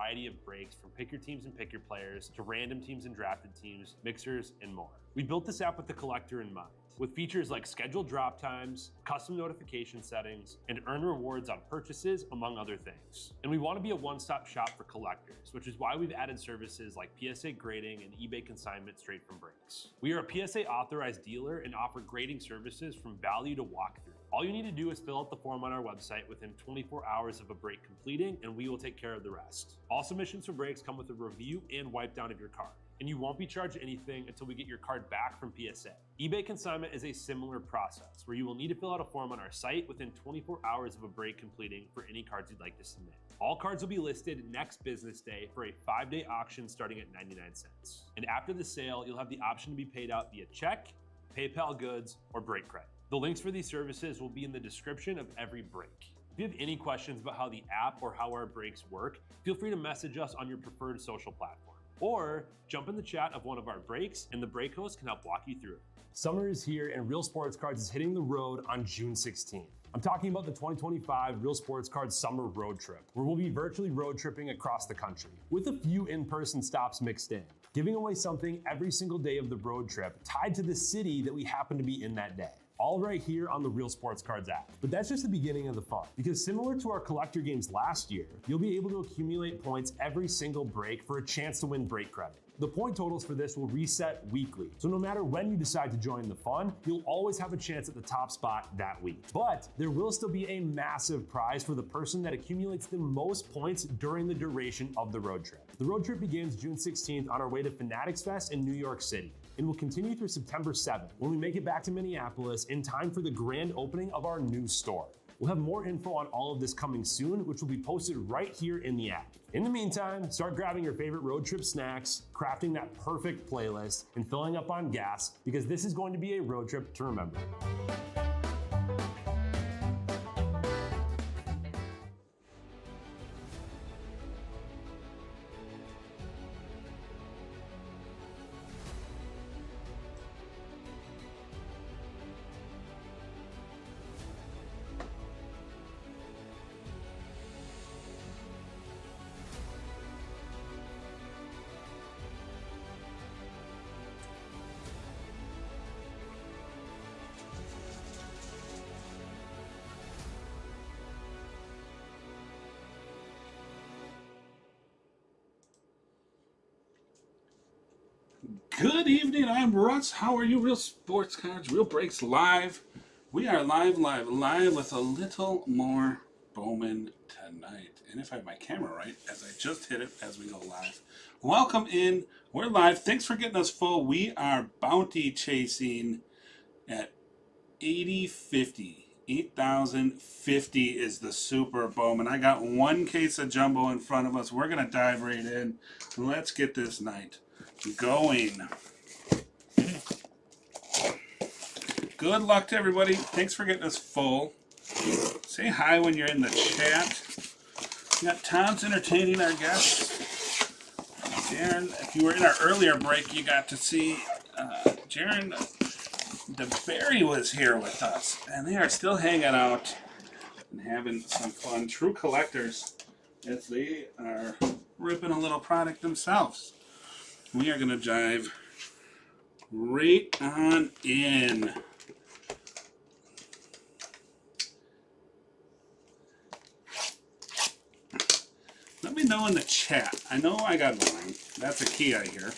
variety of brakes from pick your teams and pick your players to random teams and drafted teams, mixers, and more. We built this app with the collector in mind, with features like scheduled drop times, custom notification settings, and earn rewards on purchases, among other things. And we want to be a one-stop shop for collectors, which is why we've added services like PSA grading and eBay consignment straight from brakes. We are a PSA authorized dealer and offer grading services from value to walkthrough. All you need to do is fill out the form on our website within 24 hours of a break completing, and we will take care of the rest. All submissions for breaks come with a review and wipe down of your card, and you won't be charged anything until we get your card back from PSA. eBay consignment is a similar process where you will need to fill out a form on our site within 24 hours of a break completing for any cards you'd like to submit. All cards will be listed next business day for a 5-day auction starting at 99 cents. And after the sale, you'll have the option to be paid out via check, PayPal goods, or break credit. The links for these services will be in the description of every break. If you have any questions about how the app or how our breaks work, feel free to message us on your preferred social platform. Or jump in the chat of one of our breaks and the break host can help walk you through it. Summer is here and Real Sports Cards is hitting the road on June 16th. I'm talking about the 2025 Real Sports Cards Summer Road Trip, where we'll be virtually road tripping across the country, with a few in-person stops mixed in, giving away something every single day of the road trip tied to the city that we happen to be in that day. All right here on the Real Sports Cards app. But that's just the beginning of the fun, because similar to our collector games last year, you'll be able to accumulate points every single break for a chance to win break credit. The point totals for this will reset weekly, so no matter when you decide to join the fun, you'll always have a chance at the top spot that week. But there will still be a massive prize for the person that accumulates the most points during the duration of the road trip. The road trip begins June 16th on our way to Fanatics Fest in New York City, and will continue through September 7th when we make it back to Minneapolis in time for the grand opening of our new store. We'll have more info on all of this coming soon, which will be posted right here in the app. In the meantime, start grabbing your favorite road trip snacks, crafting that perfect playlist, and filling up on gas, because this is going to be a road trip to remember. Good evening, I'm Russ. How are you? Real Sports Cards, Real Breaks Live. We are live with a little more Bowman tonight. And if I have my camera right, as I just hit it as we go live. Welcome in. We're live. Thanks for getting us full. We are bounty chasing at 8050. 8,050 is the Super Bowman. I got one case of jumbo in front of us. We're going to dive right in. Let's get this night going. Good luck to everybody. Thanks for getting us full. Say hi when you're in the chat. We got Tom's entertaining our guests. Jaron, if you were in our earlier break, you got to see Jaron DeBerry was here with us, and they are still hanging out and having some fun. True collectors, as they are ripping a little product themselves. We are going to dive right on in. Let me know in the chat. I know I got mine. That's a key I hear.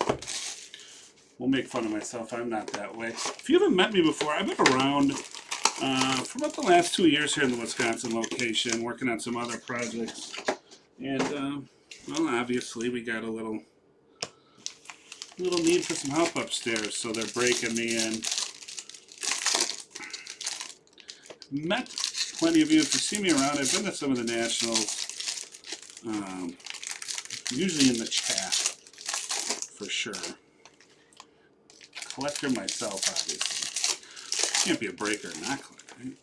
We'll make fun of myself. I'm not that way. If you haven't met me before, I've been around for about the last 2 years here in the Wisconsin location, working on some other projects. And, well, obviously we got a little need for some help upstairs, so they're breaking me in. Met plenty of you. If you see me around, I've been to some of the nationals, usually in the chat, for sure. Collector myself, obviously. Can't be a breaker and not collect, right?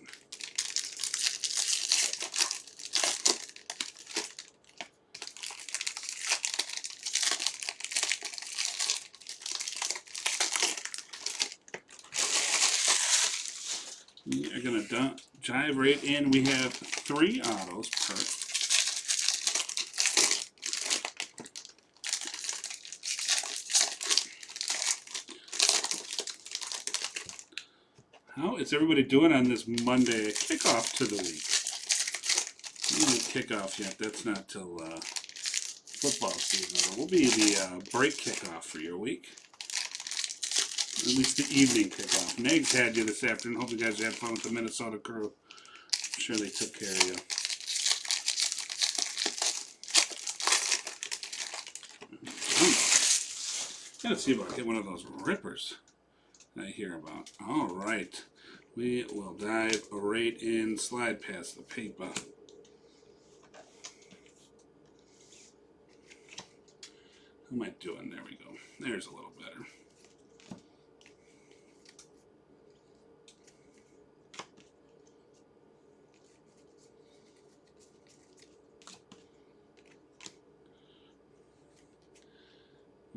We are going to dive right in. We have 3 autos per. How is everybody doing on this Monday kickoff to the week? We don't kickoff yet. That's not till football season. It will be the break kickoff for your week. At least the evening kickoff. Nags had you this afternoon. Hope you guys had fun with the Minnesota crew. I'm sure they took care of you. Gotta see if I can get one of those rippers I hear about. All right. We will dive right in, slide past the paper. How am I doing? There we go. There's a little better.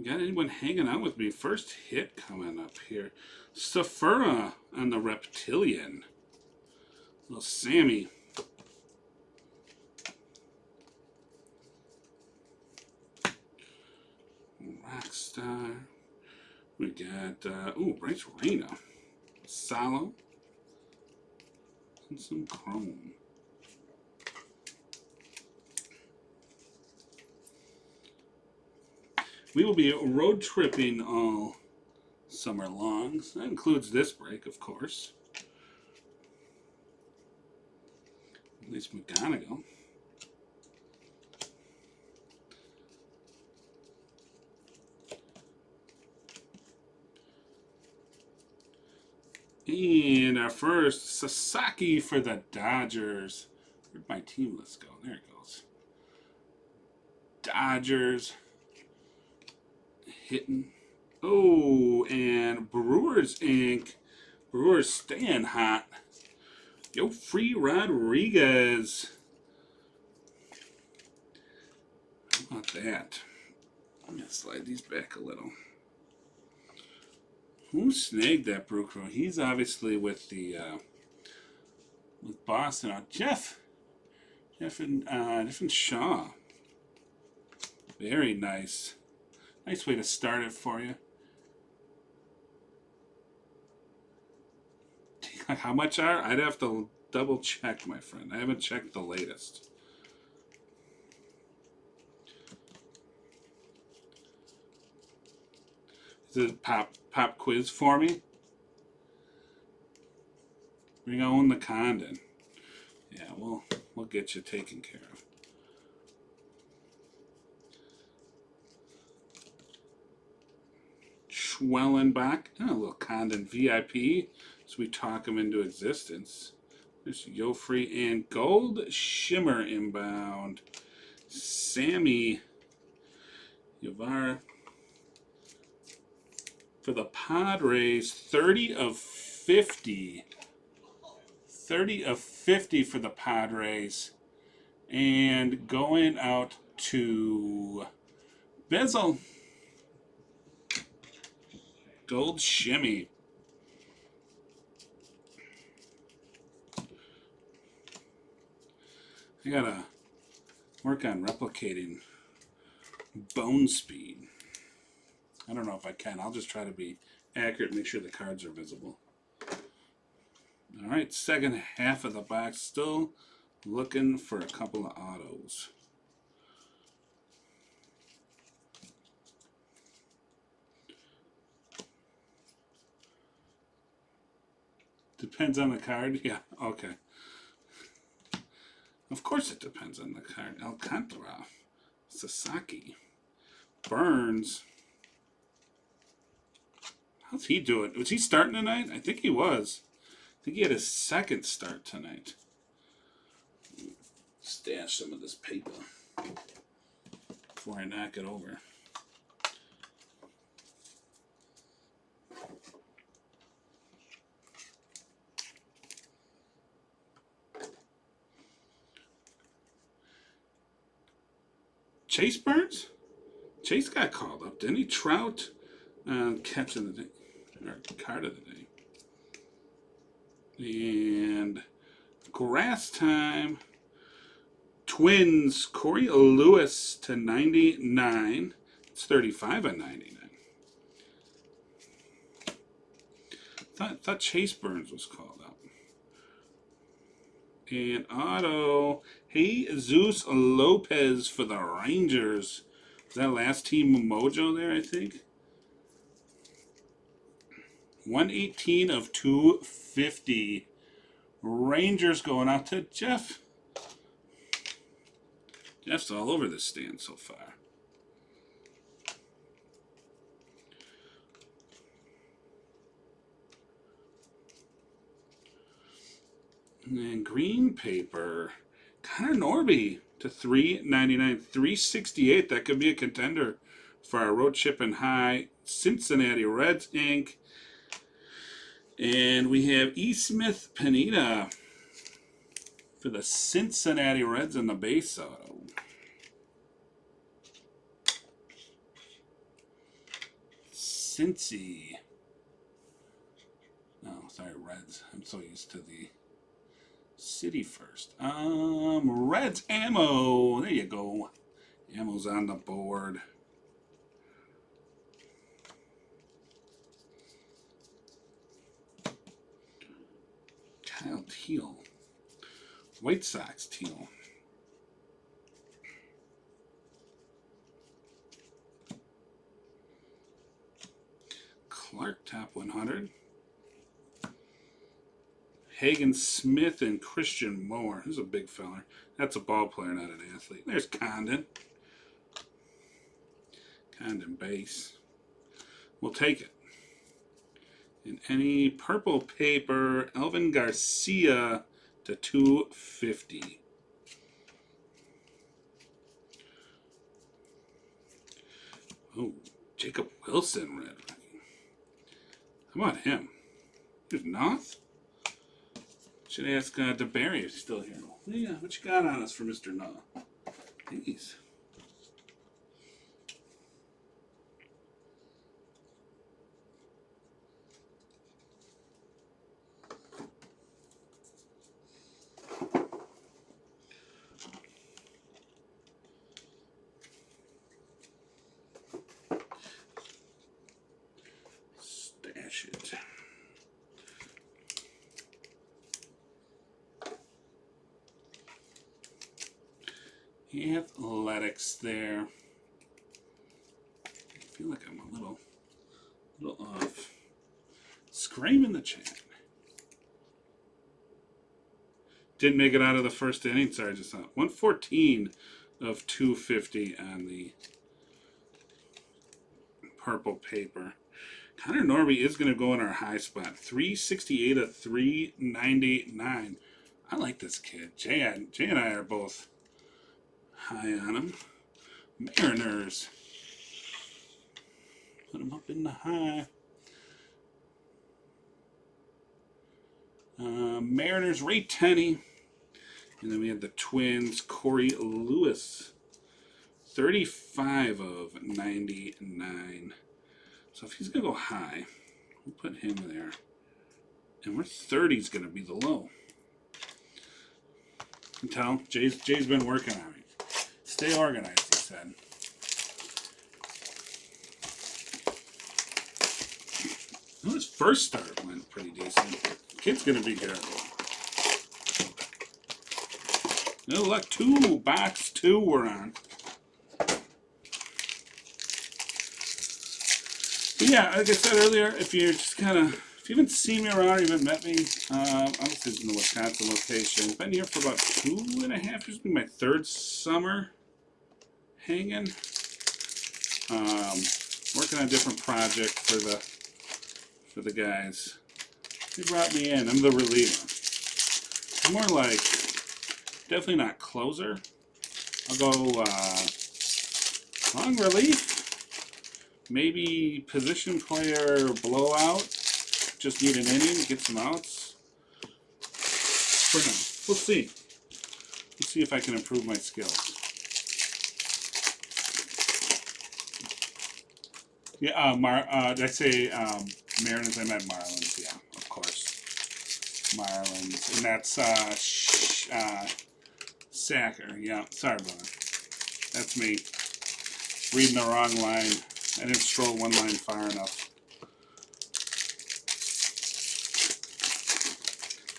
Got anyone hanging out with me? First hit coming up here. Safura on the Reptilian. Little Sammy. Rockstar. We got, Bryce Reyna. Salo. And some Chrome. We will be road tripping all summer long. So that includes this break, of course. At least McGonagall. And our first Sasaki for the Dodgers. Where'd my team list go? There it goes. Dodgers. Hitting. Oh, and Brewers Inc. Brewers staying hot. Yo, Free Rodriguez. How about that? I'm going to slide these back a little. Who snagged that Brew Crew? He's obviously with the with Boston. Jeff and Shaw. Very nice. Nice way to start it for you. How much are? I'd have to double check, my friend. I haven't checked the latest. Is it pop quiz for me? Bring on the Condon. Yeah, we'll get you taken care of. Schwellenbach, a little Condon VIP, so we talk him into existence. There's Yofree and Gold Shimmer inbound. Sammy Yavara for the Padres, 30 of 50. 30 of 50 for the Padres. And going out to Bezel. Gold Shimmy. I gotta work on replicating bone speed. I don't know if I can. I'll just try to be accurate and make sure the cards are visible. All right, second half of the box. Still looking for a couple of autos. Depends on the card? Yeah, okay. Of course it depends on the card. Alcantara. Sasaki. Burns. How's he doing? Was he starting tonight? I think he was. I think he had his second start tonight. Stash some of this paper before I knock it over. Chase Burns? Chase got called up, didn't he? Trout, catch of the day, or card of the day. And grass time. Twins, Corey Lewis to 99. It's 35 of 99. Thought Chase Burns was called up. And auto, Jesus Lopez for the Rangers. Is that last team mojo there, I think? 118 of 250. Rangers going out to Jeff. Jeff's all over this stand so far. And green paper. Connor Norby to $3.99. $3.68. That could be a contender for our road chip and high. Cincinnati Reds Inc. And we have E. Smith Panetta for the Cincinnati Reds in the base auto. Cincy. Oh, sorry, Reds. I'm so used to the city first. Reds ammo. There you go. Ammo's on the board. Kyle Teal. White Sox Teal. Clark top 100. Hagen Smith and Christian Moore. This is a big fella. That's a ball player, not an athlete. There's Condon. Condon base. We'll take it. And any purple paper, Elvin Garcia to 250. Oh, Jacob Wilson red. How about him? There's Noth. Should ask DeBerry if he's still here. Yeah, what you got on us for Mr. Noth? Jeez. Stash it. Athletics there. I feel like I'm a little off. Scream in the chat. Didn't make it out of the first inning. Sorry, just not. 114 of 250 on the purple paper. Connor Norby is going to go in our high spot. 368 of 399. I like this kid. Jay and I are both high on him. Mariners. Put him up in the high. Mariners, Ray Tenney. And then we have the Twins, Corey Lewis. 35 of 99. So if he's going to go high, we'll put him there. And we're 30 is going to be the low. You can tell, Jay's been working on me. Stay organized, he said. Well, his first start went pretty decent. Kid's going to be here. No luck, box 2 we're on. But yeah, like I said earlier, if you're just if you haven't seen me around or you haven't met me, obviously in the Wisconsin location. Been here for about 2.5 years, be my 3rd summer hanging. Working on a different project for the guys. They brought me in. I'm the reliever. I'm more like, definitely not closer. I'll go long relief. Maybe position player blowout. Just need an inning, get some outs. For now. We'll see. Let's see if I can improve my skills. Yeah, did I say Mariners? I meant Marlins. Yeah, of course. Marlins. And that's Sacker. Yeah, sorry, brother. That's me. Reading the wrong line. I didn't scroll one line far enough.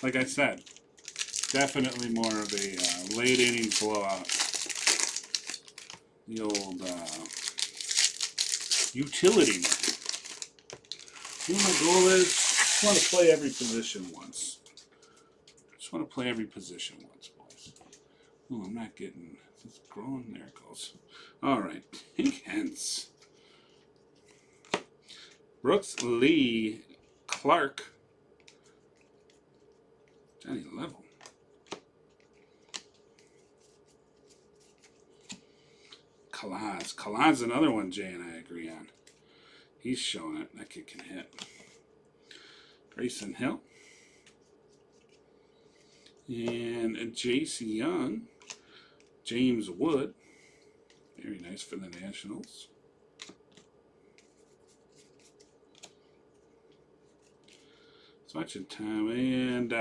Like I said, definitely more of a late innings blowout. The old utility man. You know what my goal is? Just want to play every position once. Just want to play every position once, boys. Oh, I'm not getting... It's growing. There it goes. All right. Pink Hens. Brooks, Lee, Clark, Johnny Level. Kalaz. Kalaz, another one Jay and I agree on. He's showing it. That kid can hit. Grayson Hill. And Jace Young. James Wood. Very nice for the Nationals. Watching time. And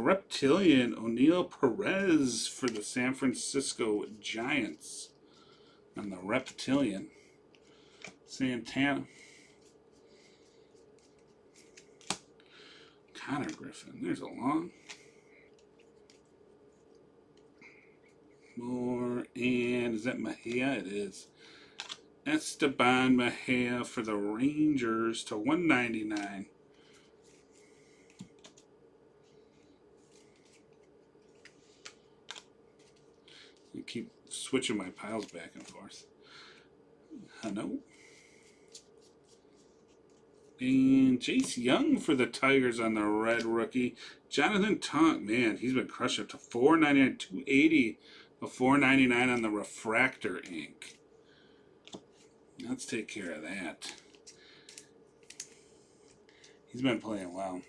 Reptilian O'Neal Perez for the San Francisco Giants. On the Reptilian. Santana. Connor Griffin. There's a long. More. And is that Mejia? It is. Esteban Mejia for the Rangers to 199. I keep switching my piles back and forth. Hano. And Jace Young for the Tigers on the red rookie. Jonathan Tonk, man, he's been crushed up to 499, 280, a 499 on the refractor ink. Let's take care of that. He's been playing well.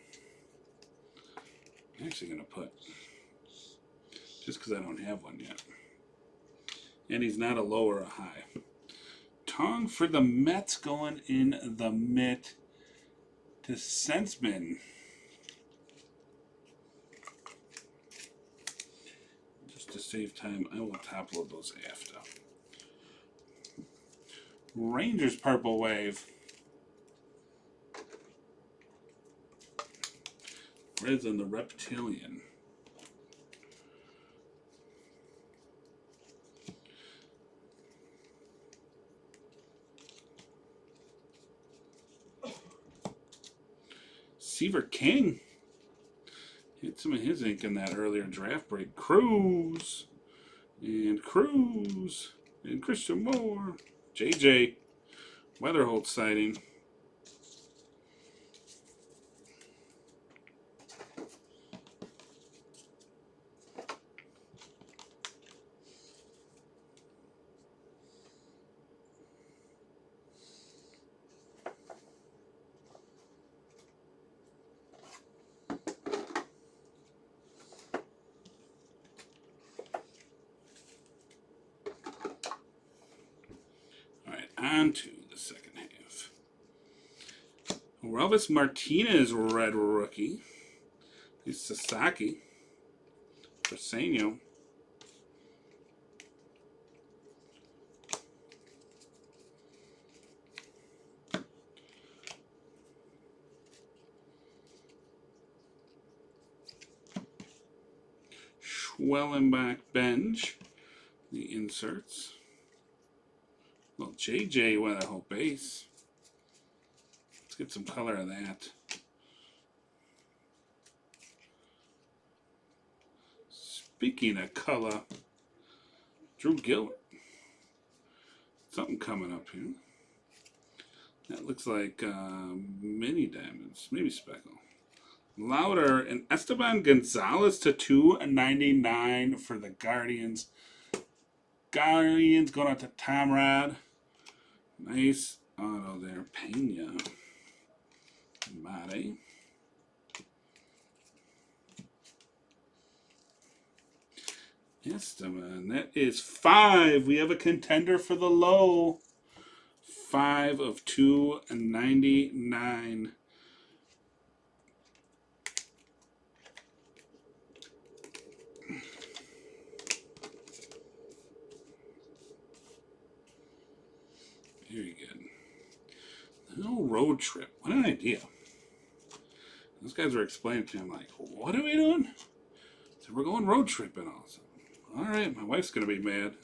I'm actually going to put, just because I don't have one yet. And he's not a low or a high. Tong for the Mets going in the mitt to Sensman. Just to save time, I will top load those after. Rangers Purple Wave. Reds on the Reptilian. Seaver King. Hit some of his ink in that earlier draft break. Cruz. And Cruz. And Christian Moore. JJ. Weatherholt sighting. On to the second half. Relvis Martinez, red rookie. He's Sasaki. Brasenio. Schwellenbach bench. The inserts. Well, JJ Weatherholt base. Let's get some color of that. Speaking of color, Drew Gilbert. Something coming up here. That looks like mini diamonds, maybe speckle. Louder and Esteban Gonzalez to 299 for the Guardians. Guardians going out to Tom Rod. Nice auto there. Pena. Mate. Esteban. That is 5. We have a contender for the low. 5 of 299. Very good. A little road trip. What an idea. Those guys were explaining to me. I'm like, what are we doing? So we're going road tripping also. All right, my wife's going to be mad.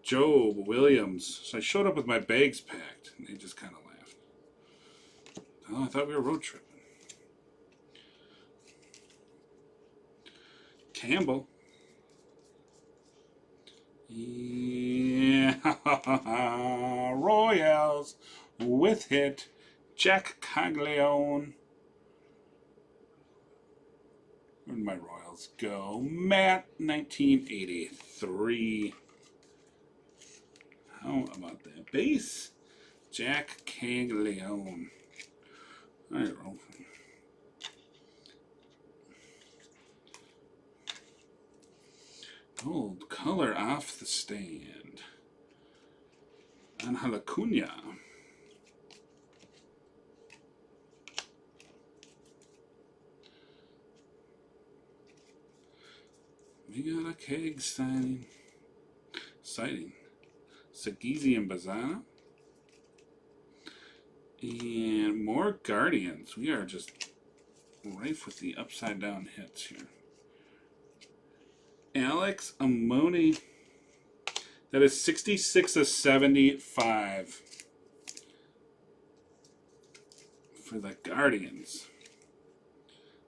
Joe Williams. So I showed up with my bags packed, and they just kind of laughed. Oh, I thought we were road tripping. Campbell. Yeah. Royals with hit. Jack Caglione. Where'd my Royals go? Matt, 1983. How about that? Base, Jack Caglione. All right, roll. Gold color off the stand. Angel Acuna. We got a keg sighting. Sagizi and Bazana. And more Guardians. We are just rife with the upside down hits here. Alex Amoni. That is 66 of 75 for the Guardians.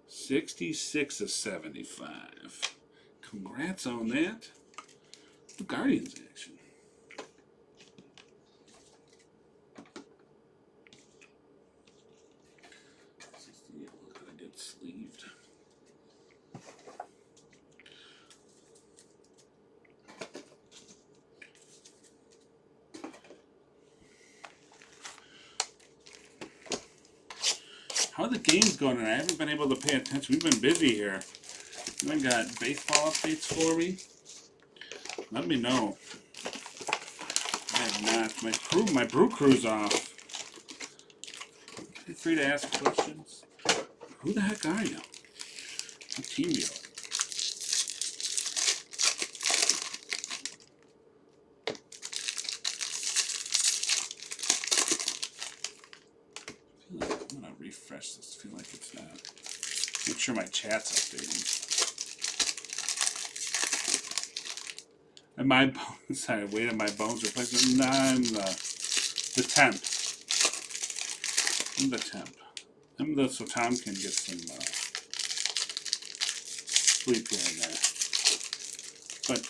66 of 75. Congrats on that. The Guardians action. Look at I get sleeved. How are the games going? I haven't been able to pay attention. We've been busy here. You ain't got baseball updates for me? Let me know. I have not. My brew crew's off. Feel free to ask questions. Who the heck are you? What team you are? I'm gonna refresh this. I feel like it's not. Make sure my chat's updating. And my bones, sorry, weight of my bones replacement. Nah, I'm the temp. I'm the temp. I'm the so Tom can get some sleep here and there. But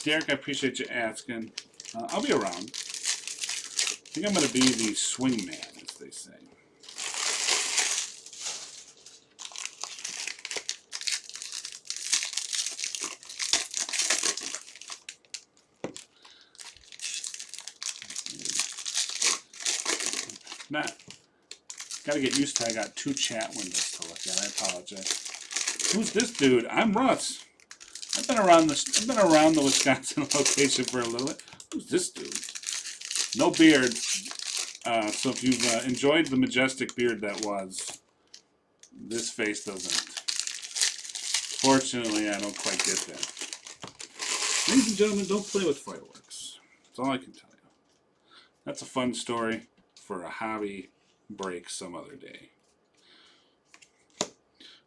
Derek, I appreciate you asking. I'll be around. I think I'm going to be the swing man, as they say. Gotta get used to. I got 2 chat windows to look at. I apologize. Who's this dude? I'm Russ. I've been around the Wisconsin location for a little bit. Who's this dude? No beard. So if you've enjoyed the majestic beard that was, this face doesn't. Fortunately, I don't quite get that. Ladies and gentlemen, don't play with fireworks. That's all I can tell you. That's a fun story for a hobby break some other day.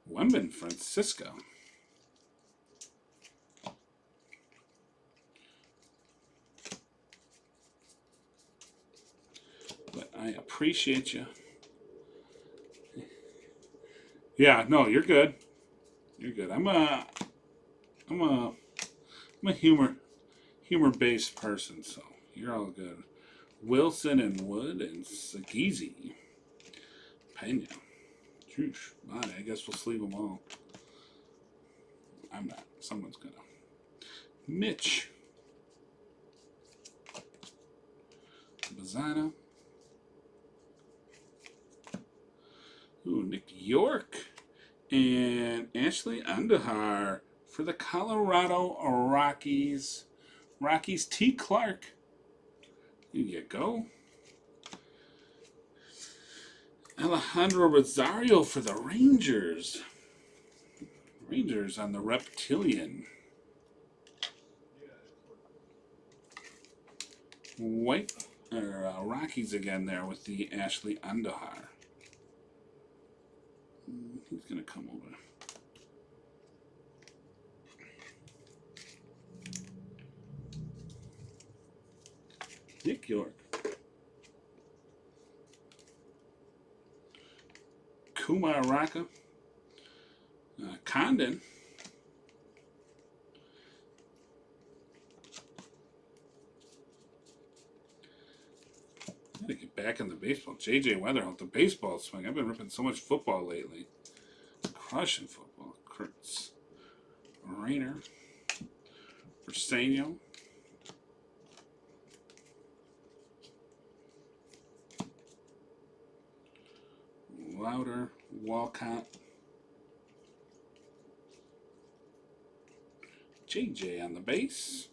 Wemben Francisco. But I appreciate you. Yeah, no, you're good. You're good. I'm a humor-based person, so you're all good. Wilson and Wood and Sagizi. Pena. Shoosh. I guess we'll sleeve them all. I'm not. Someone's gonna. Mitch. Bazana. Ooh, Nick York. And Ashley Andahar for the Colorado Rockies. Rockies T. Clark. Here you go. Alejandro Rosario for the Rangers. Rangers on the Reptilian. Rockies again there with the Ashley Andahar. He's going to come over. Nick York. Kumar Raka. Condon. Gotta get back in the baseball. J.J. Weatherholt, the baseball swing. I've been ripping so much football lately. Crushing football. Kurtz. Rayner. Briseño. Louder. Walcott. JJ on the base.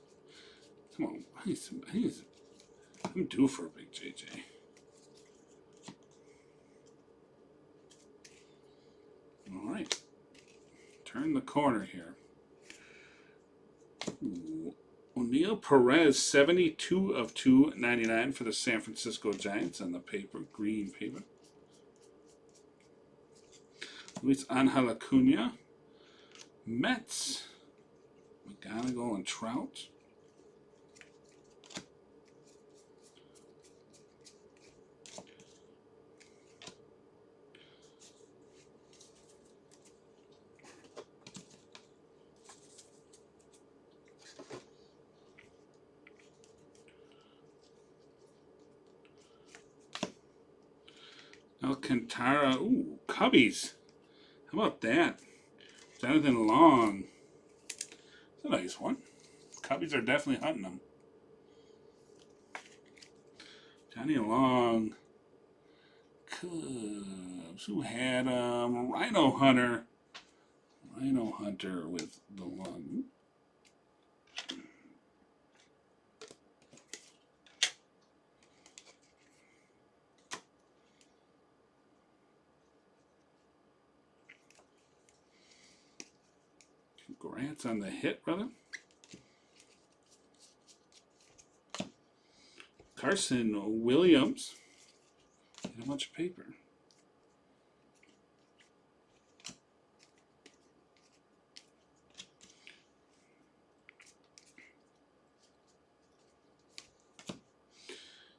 Come on. I'm due for a big JJ. All right. Turn the corner here. O'Neal Perez, 72 of 299 for the San Francisco Giants on the paper, green paper. Luis Angel Acuna. Mets. McGonigal and Trout. Alcantara. Ooh, Cubbies. How about that? Jonathan Long. That's a nice one. Cubbies are definitely hunting them. Johnny Long. Cubs. Who had Rhino Hunter. Rhino Hunter with the Long. Congrats on the hit, brother. Carson Williams. Get a bunch of paper.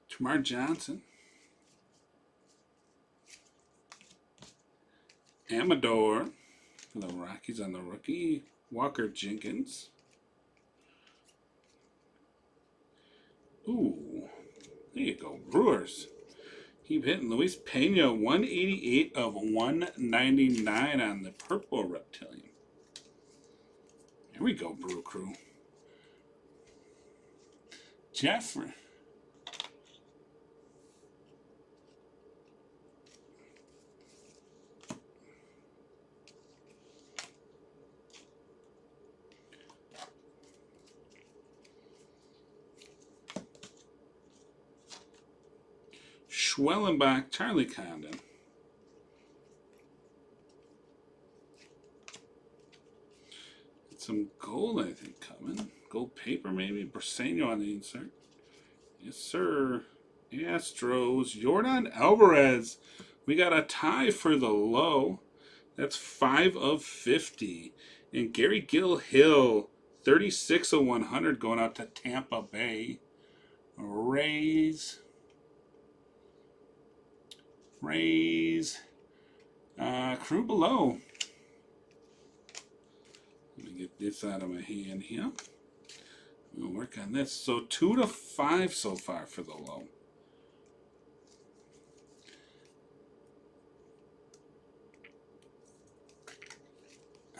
Tamar Johnson. Amador for the Rockies on the rookie. Walker Jenkins. Ooh, there you go. Brewers. Keep hitting. Luis Pena, 188 of 199 on the purple reptilian. Here we go, Brew Crew. Jeffrey. Schwellenbach, Charlie Condon. Some gold, I think, coming. Gold paper, maybe. Briseño on the insert. Yes, sir. Astros. Jordan Alvarez. We got a tie for the low. That's 5 of 50. And Gary Gill Hill, 36 of 100 going out to Tampa Bay. Rays. Crew below. Let me get this out of my hand here. We'll work on this. So 2 to 5 so far for the low.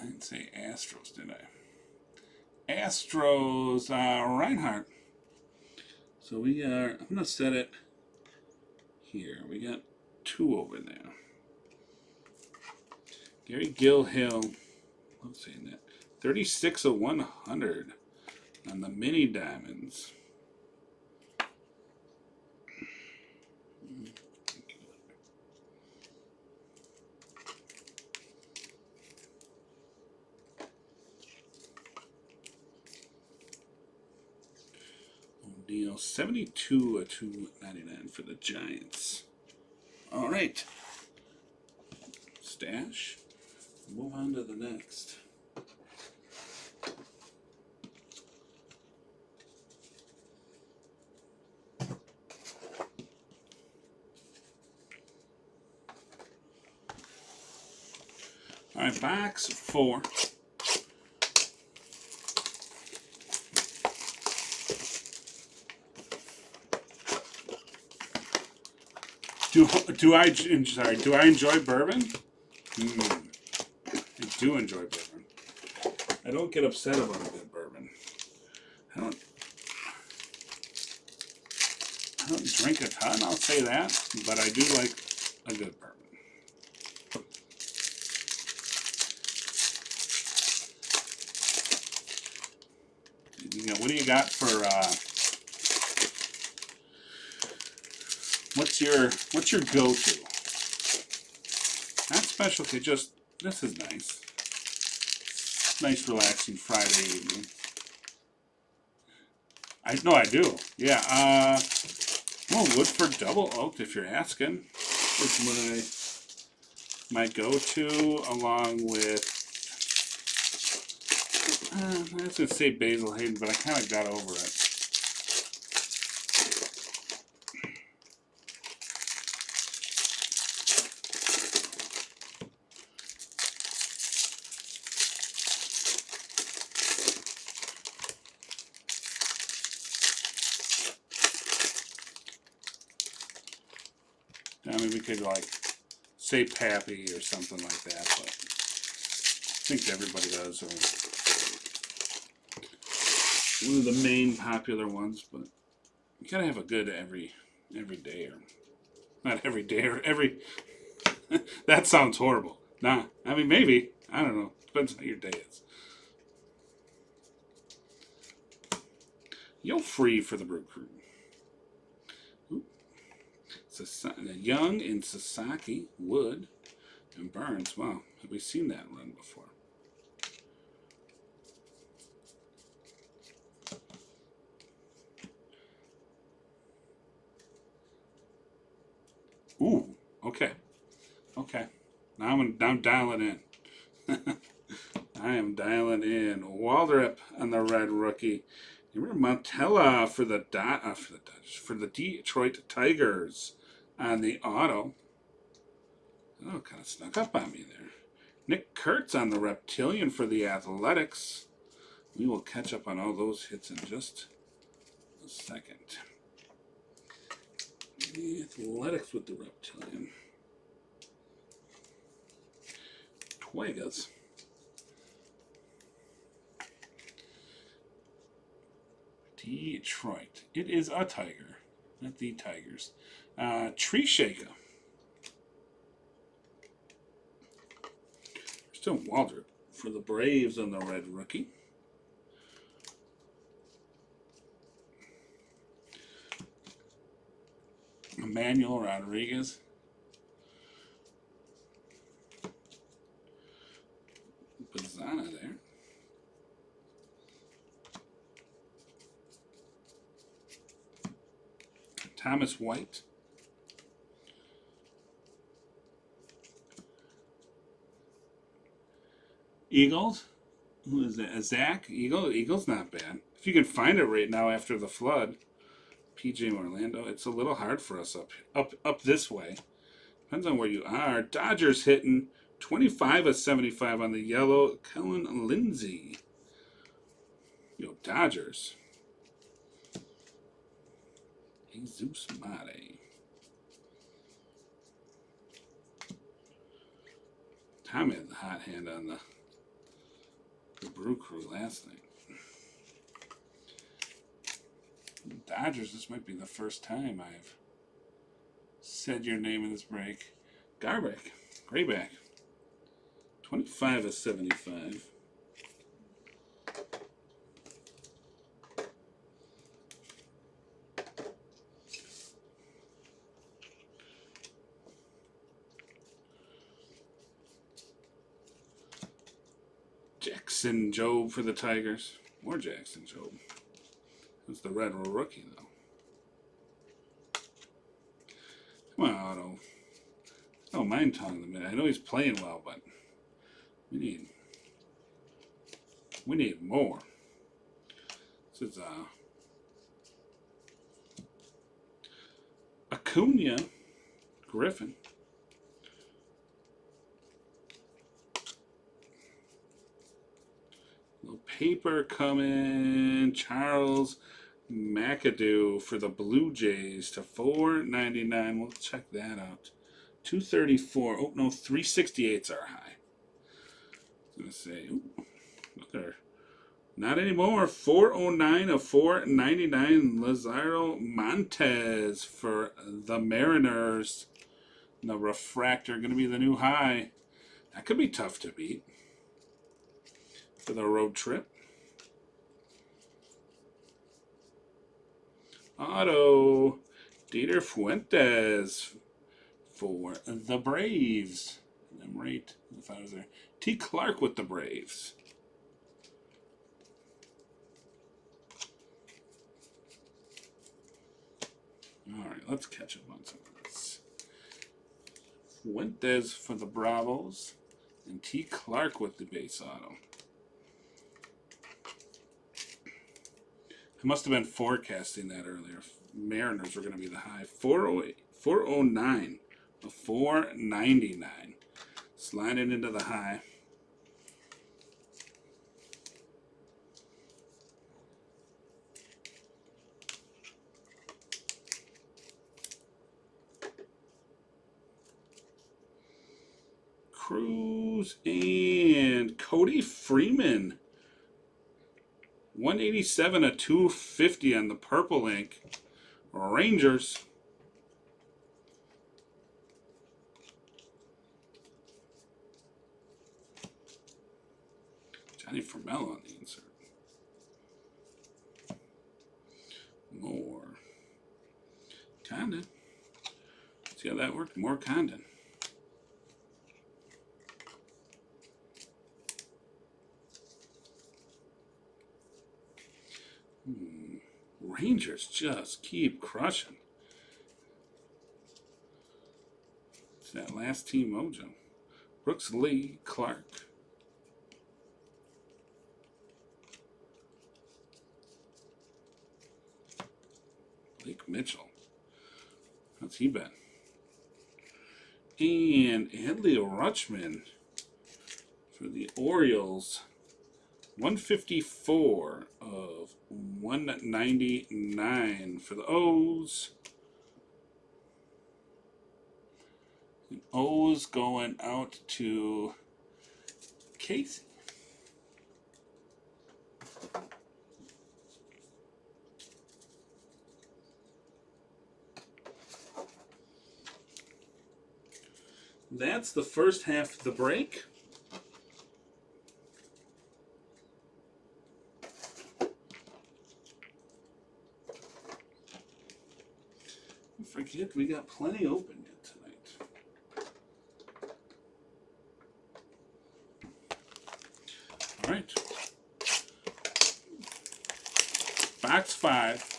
I didn't say Astros, did I? Astros, Reinhardt. So we are, I'm going to set it here. We got 2 over there. Gary Gill Hill, I'm saying that. 36 of 100 on the mini diamonds. O'Neal, 72 of 299 for the Giants. All right. Stash. Move on to the next. All right, box 4. Do I enjoy bourbon? I do enjoy bourbon. I don't get upset about a good bourbon. I don't drink a ton, I'll say that, but I do like a good bourbon. What do you got for what's your go-to? Not specialty, just this is nice. Nice relaxing Friday evening. I do. Yeah. Well, Woodford Double Oaked, if you're asking, is my go-to, along with I was gonna say Basil Hayden, but I kind of got over it. I mean, we could like say Pappy or something like that, but I think everybody does. Or one of the main popular ones, but you gotta have a good every day, or not every day, or every. That sounds horrible. Nah, I mean maybe, I don't know. Depends how your day is. You're free for the Brew Crew. Young in Sasaki, Wood, and Burns. Wow, have we seen that run before? Ooh, okay. Now I'm dialing in. I am dialing in. Waldrop on the red rookie. You remember Montella for the Detroit Tigers on the auto. Oh, kind of snuck up on me there. Nick Kurtz on the Reptilian for the Athletics. We will catch up on all those hits in just a second. The Athletics with the Reptilian. Twigas. Detroit. It is a Tiger, not the Tigers. Tree Shaker. Still Waldrop for the Braves on the red rookie. Emmanuel Rodriguez. Bazzana there. Thomas White. Eagles. Who is that? Zach Eagle. Eagle's not bad. If you can find it right now after the flood. PJ Orlando. It's a little hard for us up this way. Depends on where you are. Dodgers hitting 25 of 75 on the yellow. Kellen Lindsey. Yo, Dodgers. Jesus Mare. Tom had the hot hand on the Brew Crew last night. Dodgers, this might be the first time I've said your name in this break. Garbeck, Grayback. 25 of 75. Jackson Jobe for the Tigers. More Jackson Jobe. That's the red rookie, though. Come on, Otto. I don't mind telling him. I know he's playing well, but We need more. This is Acuna Griffin. Little paper coming. Charles McAdoo for the Blue Jays to $4.99. We'll check that out. 234. Oh no, 368's our high. I was gonna say, ooh, look there. Not anymore. 409 of 499. Lazaro Montes for the Mariners. The refractor going to be the new high. That could be tough to beat for the road trip. Auto Dieter Fuentes for the Braves. I'm right if I was there. T. Clark with the Braves. All right, let's catch up on some of this. Fuentes for the Bravos, and T. Clark with the base auto. I must have been forecasting that earlier. Mariners were going to be the high. 408, 409, 499. Sliding into the high. Cruz and Cody Freeman. 187 of 250 on the purple ink. Rangers. Johnny Formella on the insert. More. Condon. See how that worked? More Condon. Rangers just keep crushing. It's that last team mojo. Brooks Lee Clark. Blake Mitchell. How's he been? And Adley Rutschman for the Orioles. 154 of 199 for the O's. And O's going out to Casey. That's the first half of the break. Don't forget, we got plenty open yet tonight. All right. Box 5.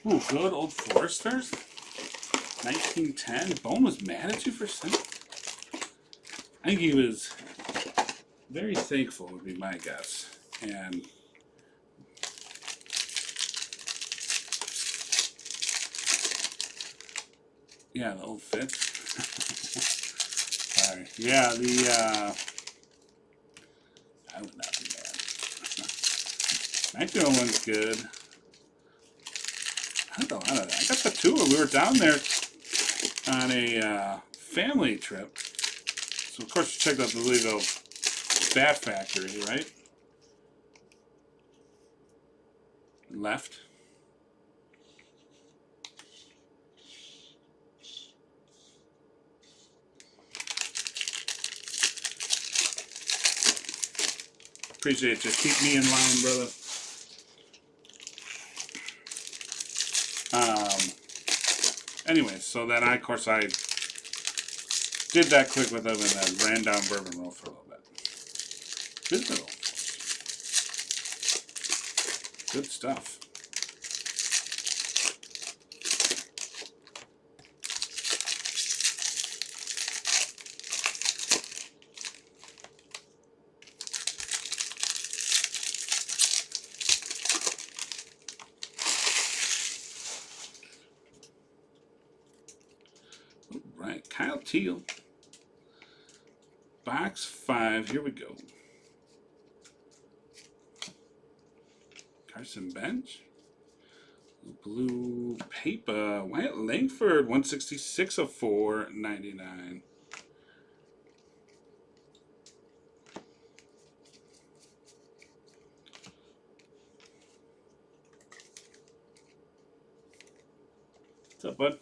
Ooh, good old Foresters. 1910. Bowman was mad at you for saying. I think he was very thankful, would be my guess. And yeah, the old fit. Sorry. Yeah, I would not be mad. 1901's good. I got a lot of that. I got the tour. We were down there on a family trip. So, of course, you checked out the Louisville Bat Factory, right? Left. Appreciate you. Keep me in line, brother. Anyway, so then of course, I did that quick with them and then ran down Bourbon Road for a little bit. Good little. Good stuff. right, Kyle Teal. Box 5, here we go. Carson Bench. Blue paper. Wyatt Langford, 166 of 499. What's up, bud?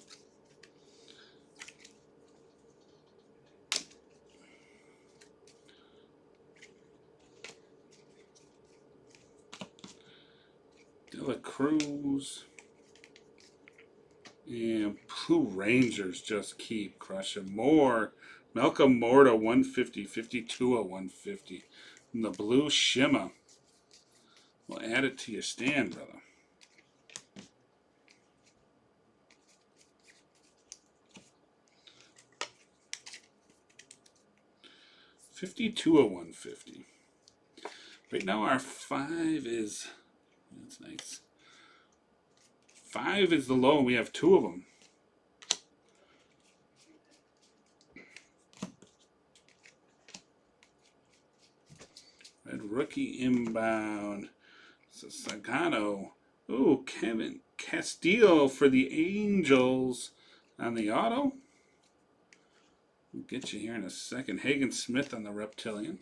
Dela Cruz. And Blue Rangers just keep crushing. More. Malcolm Moore to 150. 52 of 150. And the Blue Shimmer. We'll add it to your stand, brother. $52 of 150. Right now our 5 is, that's nice. 5 is the low, and we have 2 of them. Red rookie inbound. So Sagano. Ooh, Kevin Castillo for the Angels on the auto. We'll get you here in a second. Hagen Smith on the Reptilian.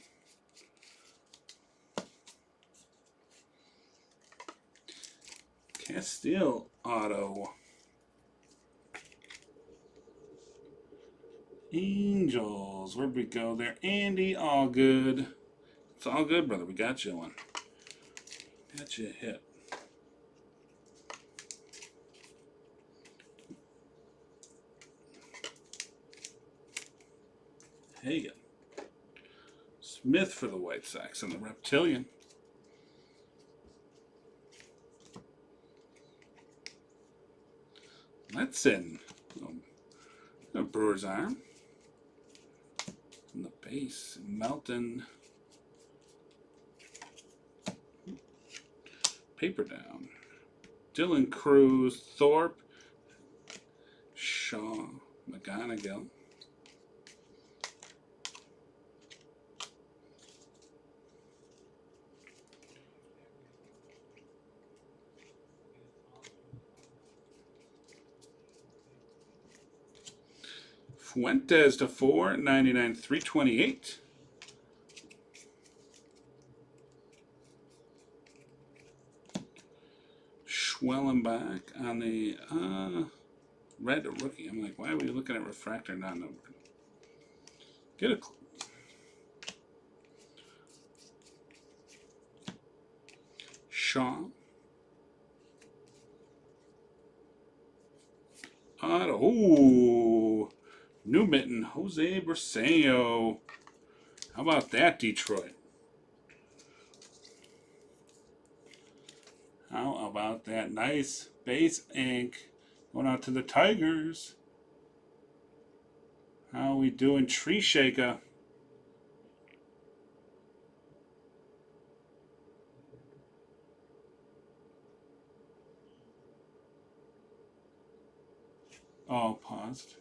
Castillo auto. Angels. Where'd we go there? Andy, all good. It's all good, brother. We got you one. Got you a hit. Hagen. Smith for the White Sox and the Reptilian. Letson. The Brewer's arm. And the base. Melton. Paper down. Dylan Cruz. Thorpe. Shaw. McGonigal. Fuentes to 499, 328. Schwellenbach on the red rookie. I'm like, why are we looking at refractor not numbered? Get a clue. Shaw. Auto. Ooh. New mitten. Jose Briseño. How about that, Detroit? How about that? Nice base ink. Going out to the Tigers. How we doing, Tree Shaker? Oh, paused.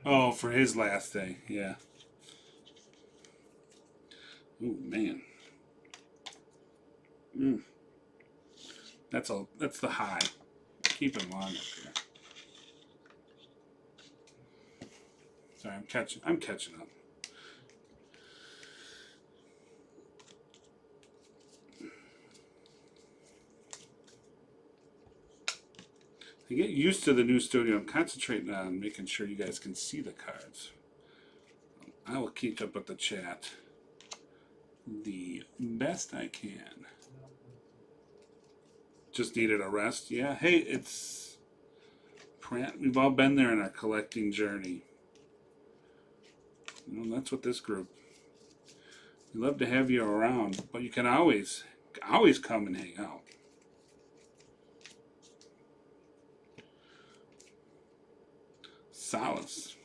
Oh, for his last day, yeah. Oh man. That's the high. Keep him on up here. Sorry, I'm catching up. To get used to the new studio, I'm concentrating on making sure you guys can see the cards. I will keep up with the chat the best I can. Just needed a rest. Yeah, hey, it's Pratt. We've all been there in our collecting journey. You know, that's what this group. We love to have you around, but you can always come and hang out. Solace.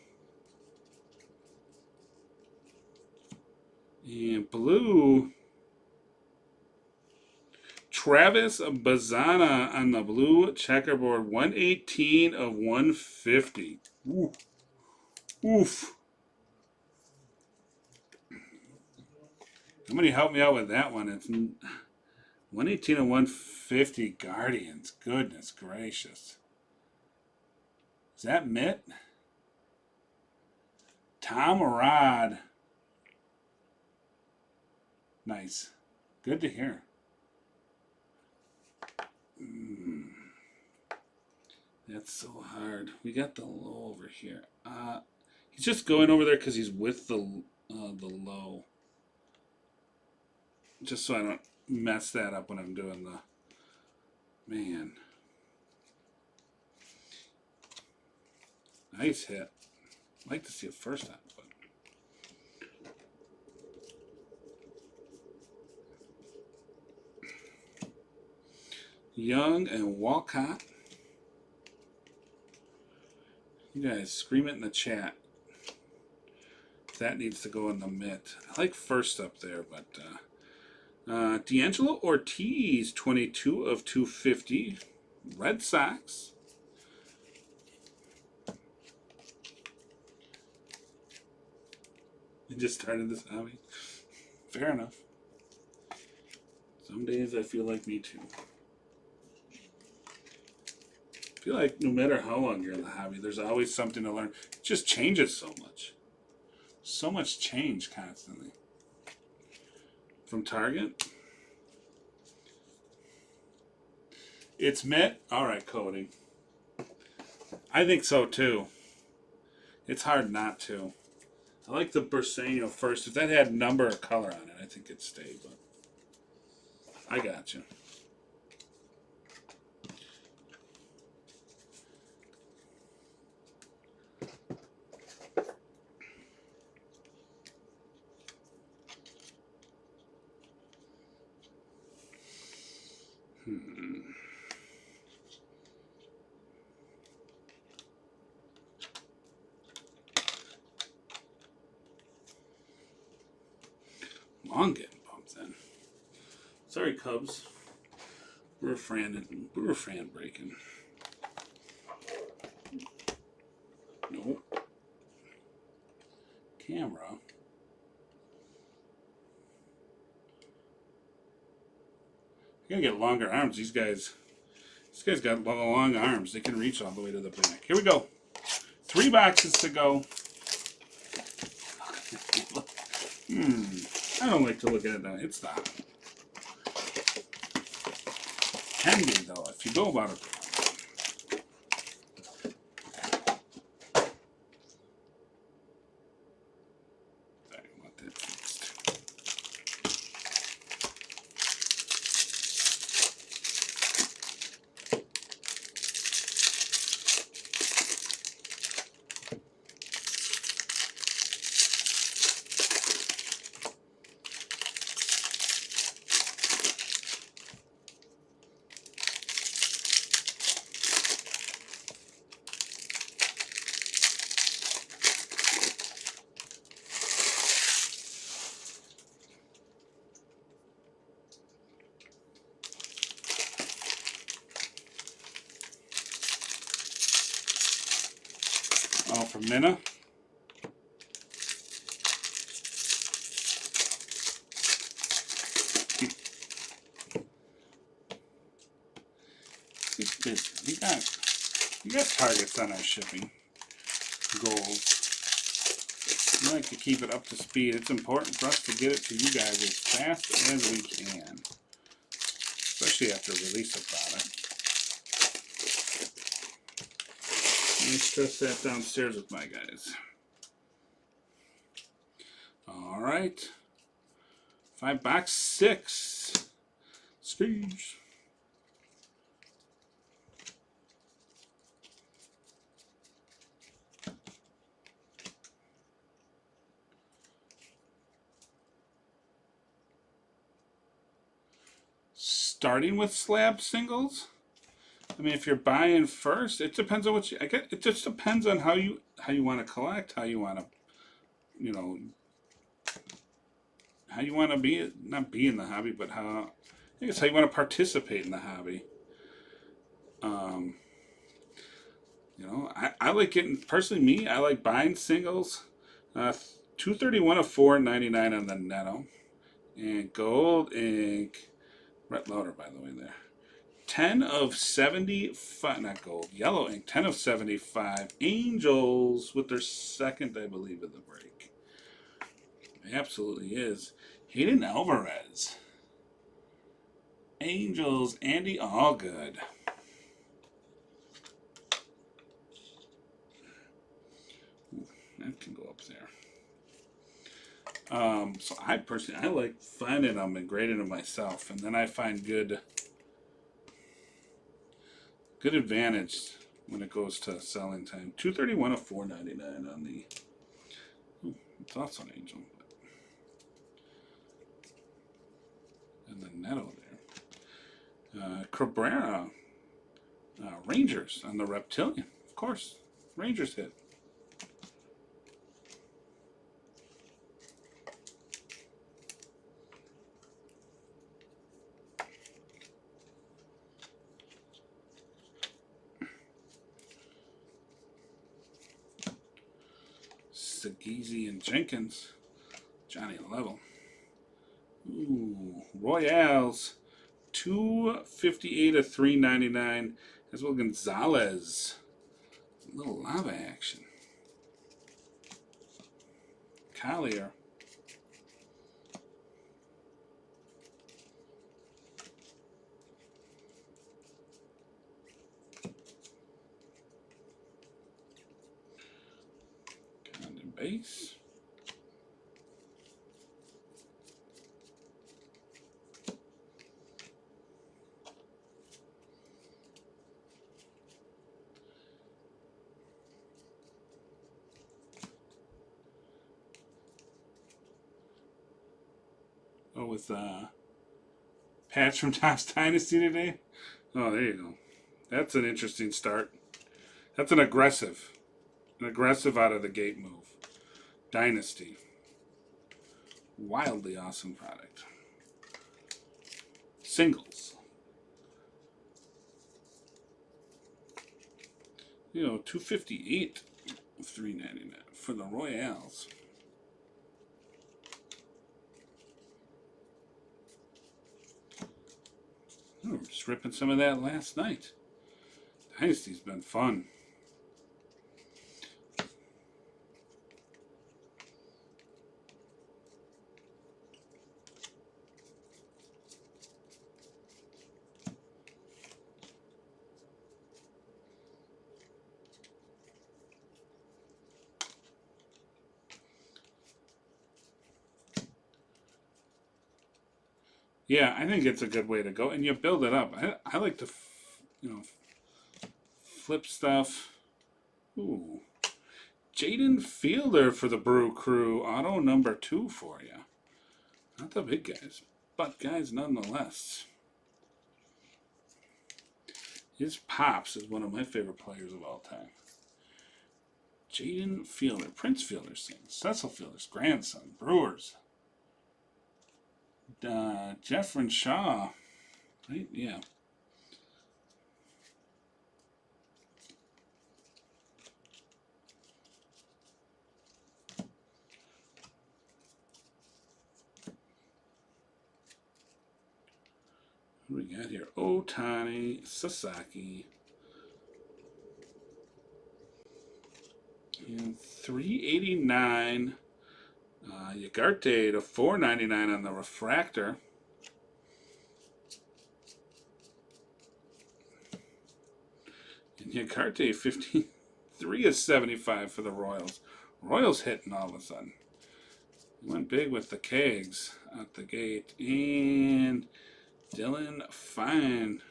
And blue. Travis Bazana on the blue checkerboard. 118 of 150. Ooh. Oof. Somebody help me out with that one. It's 118 of 150 Guardians. Goodness gracious. Is that Mitt? Tom Rod. Nice. Good to hear. That's so hard. We got the low over here. He's just going over there because he's with the low. Just so I don't mess that up when I'm doing the... Man. Nice hit. I'd like to see it first time. But... Young and Walcott. You guys scream it in the chat. That needs to go in the mitt. I like first up there, but D'Angelo Ortiz, 22 of 250. Red Sox. You just started this hobby. Fair enough. Some days I feel like me too. I feel like no matter how long you're in the hobby, there's always something to learn. It just changes so much. So much change constantly. From Target. It's Mitt. All right, Cody. I think so too. It's hard not to. I like the Bursano first. If that had number or color on it, I think it'd stay. But I got you. Long getting bumped in. Sorry, Cubs. We're a fan breaking. Nope. Camera. You gotta get longer arms. These guys got long arms. They can reach all the way to the back. Here we go. 3 boxes to go. I don't like to look at it now. It's not. Can be though if you go about it. I want that fixed. Oh, from Minna. He's busy. We got targets on our shipping goals. We like to keep it up to speed. It's important for us to get it to you guys as fast as we can, especially after release of product. Let me stress that downstairs with my guys. All right. 5 box 6. Skis. Starting with slab singles. I mean, if you're buying first, it depends on what you. It just depends on how you want to collect, how you want to, you know, how you want to be, not be in the hobby, but how think it's how you want to participate in the hobby. You know, I like getting, personally me, I like buying singles. 231 of 499 on the Netto. And gold ink, red louder by the way there. 10 of 75, not gold, yellow ink, 10 of 75. Angels with their second, I believe, of the break. It absolutely is. Hayden Alvarez. Angels, Andy Allgood. That can go up there. So I personally, I like finding them and grading them myself, and then I find good advantage when it goes to selling time. 231 of 499 on the. It's also an Angel, and the Netto there. Cabrera, Rangers on the Reptilian, of course. Rangers hit. Segezi and Jenkins. Johnny Level. Ooh, Royales. 258 of 399. As well, Gonzalez. A little lava action. Collier. Condon base. Oh, with patch from Topps Dynasty today. Oh, there you go. That's an interesting start. That's an aggressive out of the gate move. Dynasty. Wildly awesome product. Singles. You know, 258 of 399 for the Royales. Oh, just ripping some of that last night. Dynasty's been fun. Yeah, I think it's a good way to go, and you build it up. I like to, flip stuff. Ooh, Jaden Fielder for the Brew Crew, auto number 2 for you. Not the big guys, but guys nonetheless. His pops is one of my favorite players of all time. Jaden Fielder, Prince Fielder's son, Cecil Fielder's grandson, Brewers. Jeffrey Shaw, right? Yeah. What do we got here? Otani, Sasaki. And 389. Yagarte to 499 on the refractor. And Yagarte 53 of 75 for the Royals. Royals hitting all of a sudden. Went big with the kegs out the gate. And Dylan Fine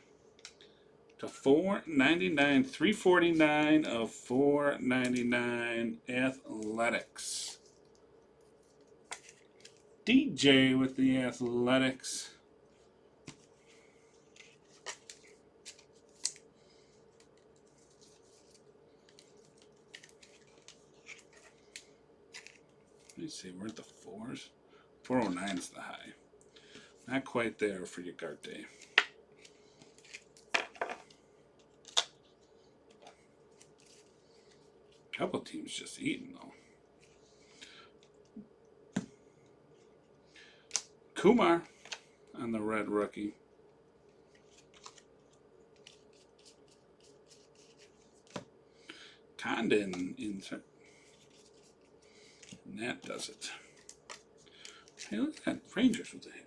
to 499. 349 of 499 Athletics. DJ with the Athletics. Let me see, we're at the 4s. 409 is the high. Not quite there for Ugarte. Couple teams just eating though. Kumar on the red rookie. Condon insert. And that does it. Hey, look at that. Rangers with a hit.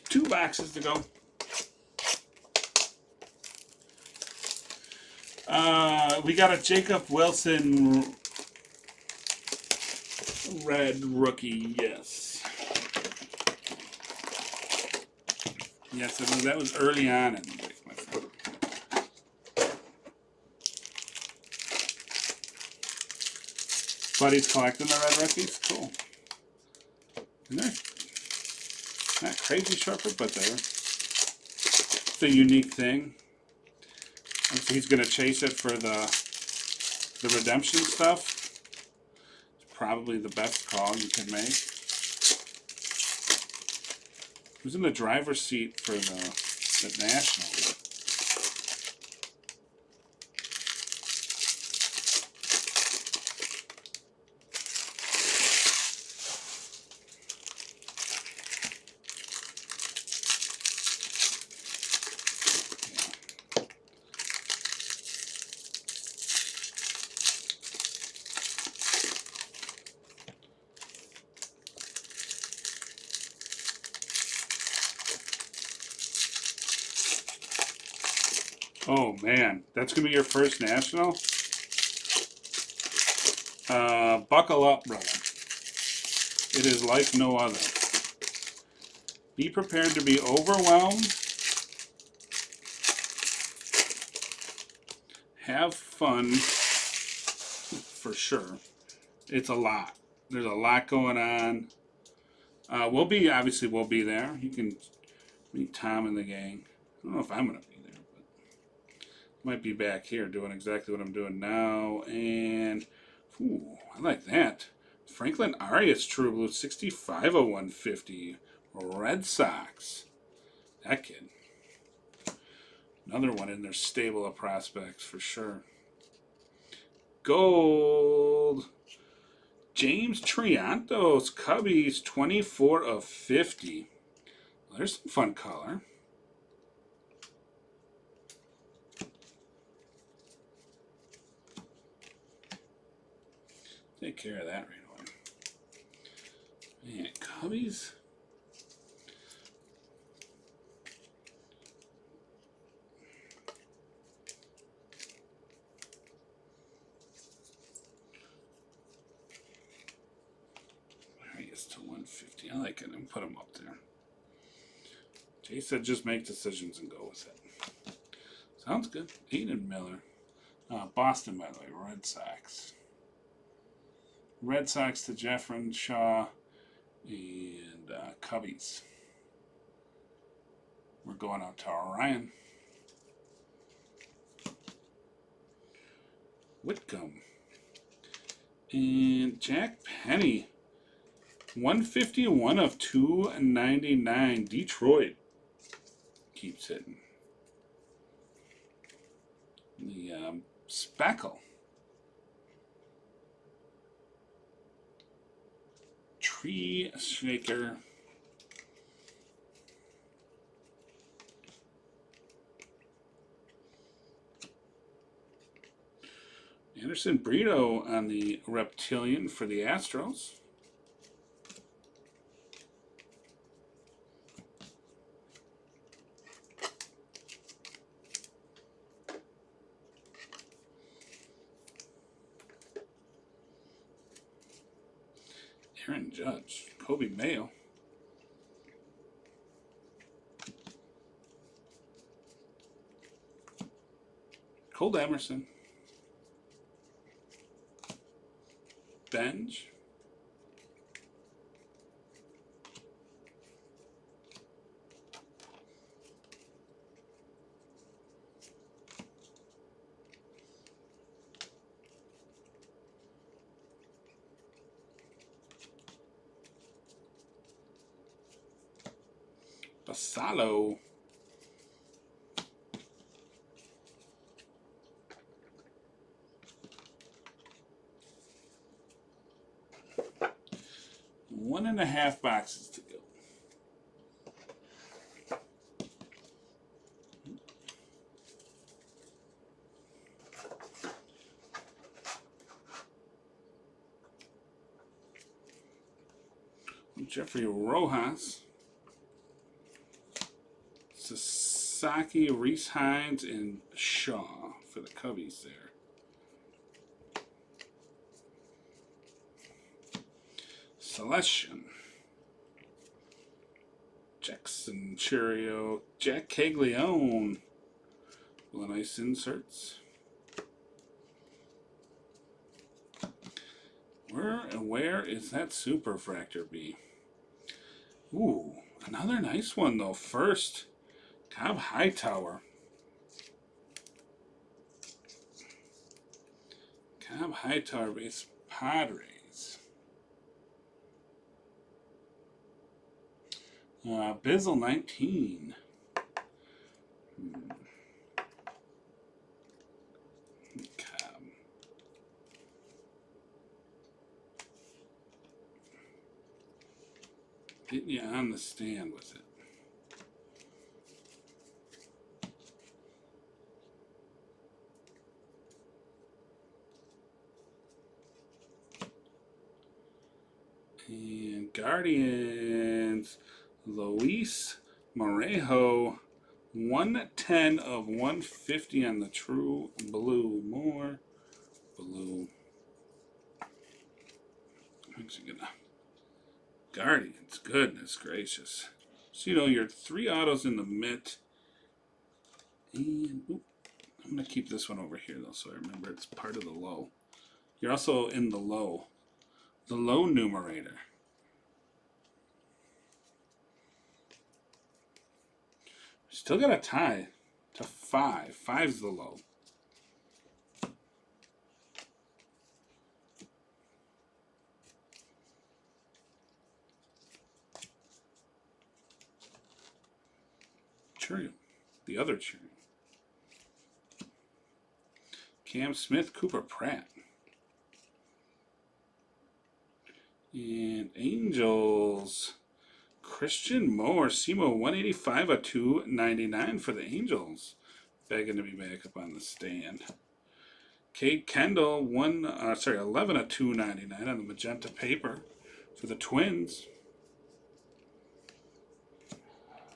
Two boxes to go. We got a Jacob Wilson red rookie, yes. Yes, that was early on in the break, my friend. Buddy's collecting the red rookies? Cool. And they're not crazy sharper, but it's a unique thing. So he's going to chase it for the redemption stuff. It's probably the best call you can make. Who's in the driver's seat for the Nationals? Oh man, that's gonna be your first national? Buckle up, brother. It is like no other. Be prepared to be overwhelmed. Have fun, for sure. It's a lot. There's a lot going on. We'll be there. You can meet Tom and the gang. I don't know if I'm gonna be there, but might be back here doing exactly what I'm doing now. And ooh, I like that. Franklin Arias True Blue 65 of 150. Red Sox. That kid. Another one in their stable of prospects for sure. Gold. James Triantos Cubbies 24 of 50. Well, there's some fun color. Take care of that right away. Man, Cubbies. Arias to 150. I like it. And put him up there. Jay said just make decisions and go with it. Sounds good. Aiden Miller. Boston, by the way. Red Sox. Red Sox to Jeffrey Shaw and Cubbies. We're going out to Orion. Whitcomb. And Jack Penny. 151 of 299. Detroit keeps hitting. The Speckle. Tree Shaker. Anderson Brito on the Reptilian for the Astros. Aaron Judge, Kobe Mayo. Cole Emerson. Benj. Basalo. One and a half boxes to go. Jeffrey Rojas. Sasaki, Reese Hines, and Shaw for the Cubbies there. Celestion. Jackson Cheerio. Jack Caglione. Well, nice inserts. Where is that Superfractor B? Ooh, another nice one though. First, Cobb Hightower. Cobb Hightower base Padres. Bizzle 19. Cobb. Getting you on the stand with it. And Guardians, Luis Morejo, 110 of 150 on the true blue. More blue. I'm actually gonna Guardians, goodness gracious. So, you know, your 3 autos in the mitt. And I'm gonna keep this one over here though, so I remember it's part of the low. You're also in the low. The low numerator. Still got a tie to 5. 5's the low. Cheerio. The other Cheerio. Cam Smith, Cooper Pratt. And Angels, Christian Moore, SEMO 185 of 299 for the Angels. Begging to be back up on the stand. Cade Kendall, 11 of 299 on the magenta paper for the Twins.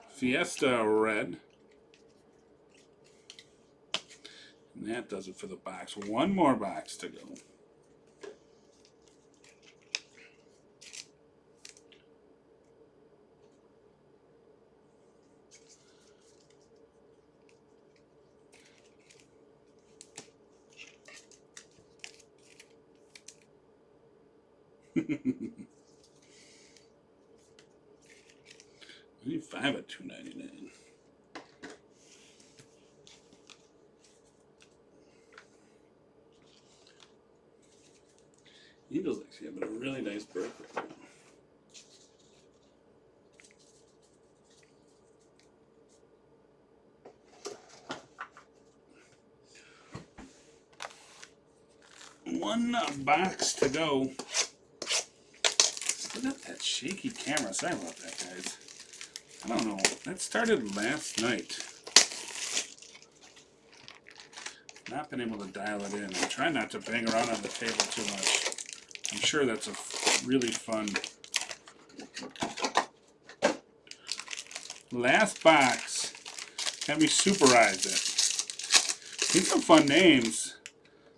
Fiesta red. And that does it for the box. One more box to go. I need 5 at $2.99. Eagles actually having a really nice break right now. One box to go. Still got that shaky camera. Sorry about that, guys. I don't know. That started last night. Not been able to dial it in. I try not to bang around on the table too much. I'm sure that's a really fun. Last box. Can we superize it? Need some fun names.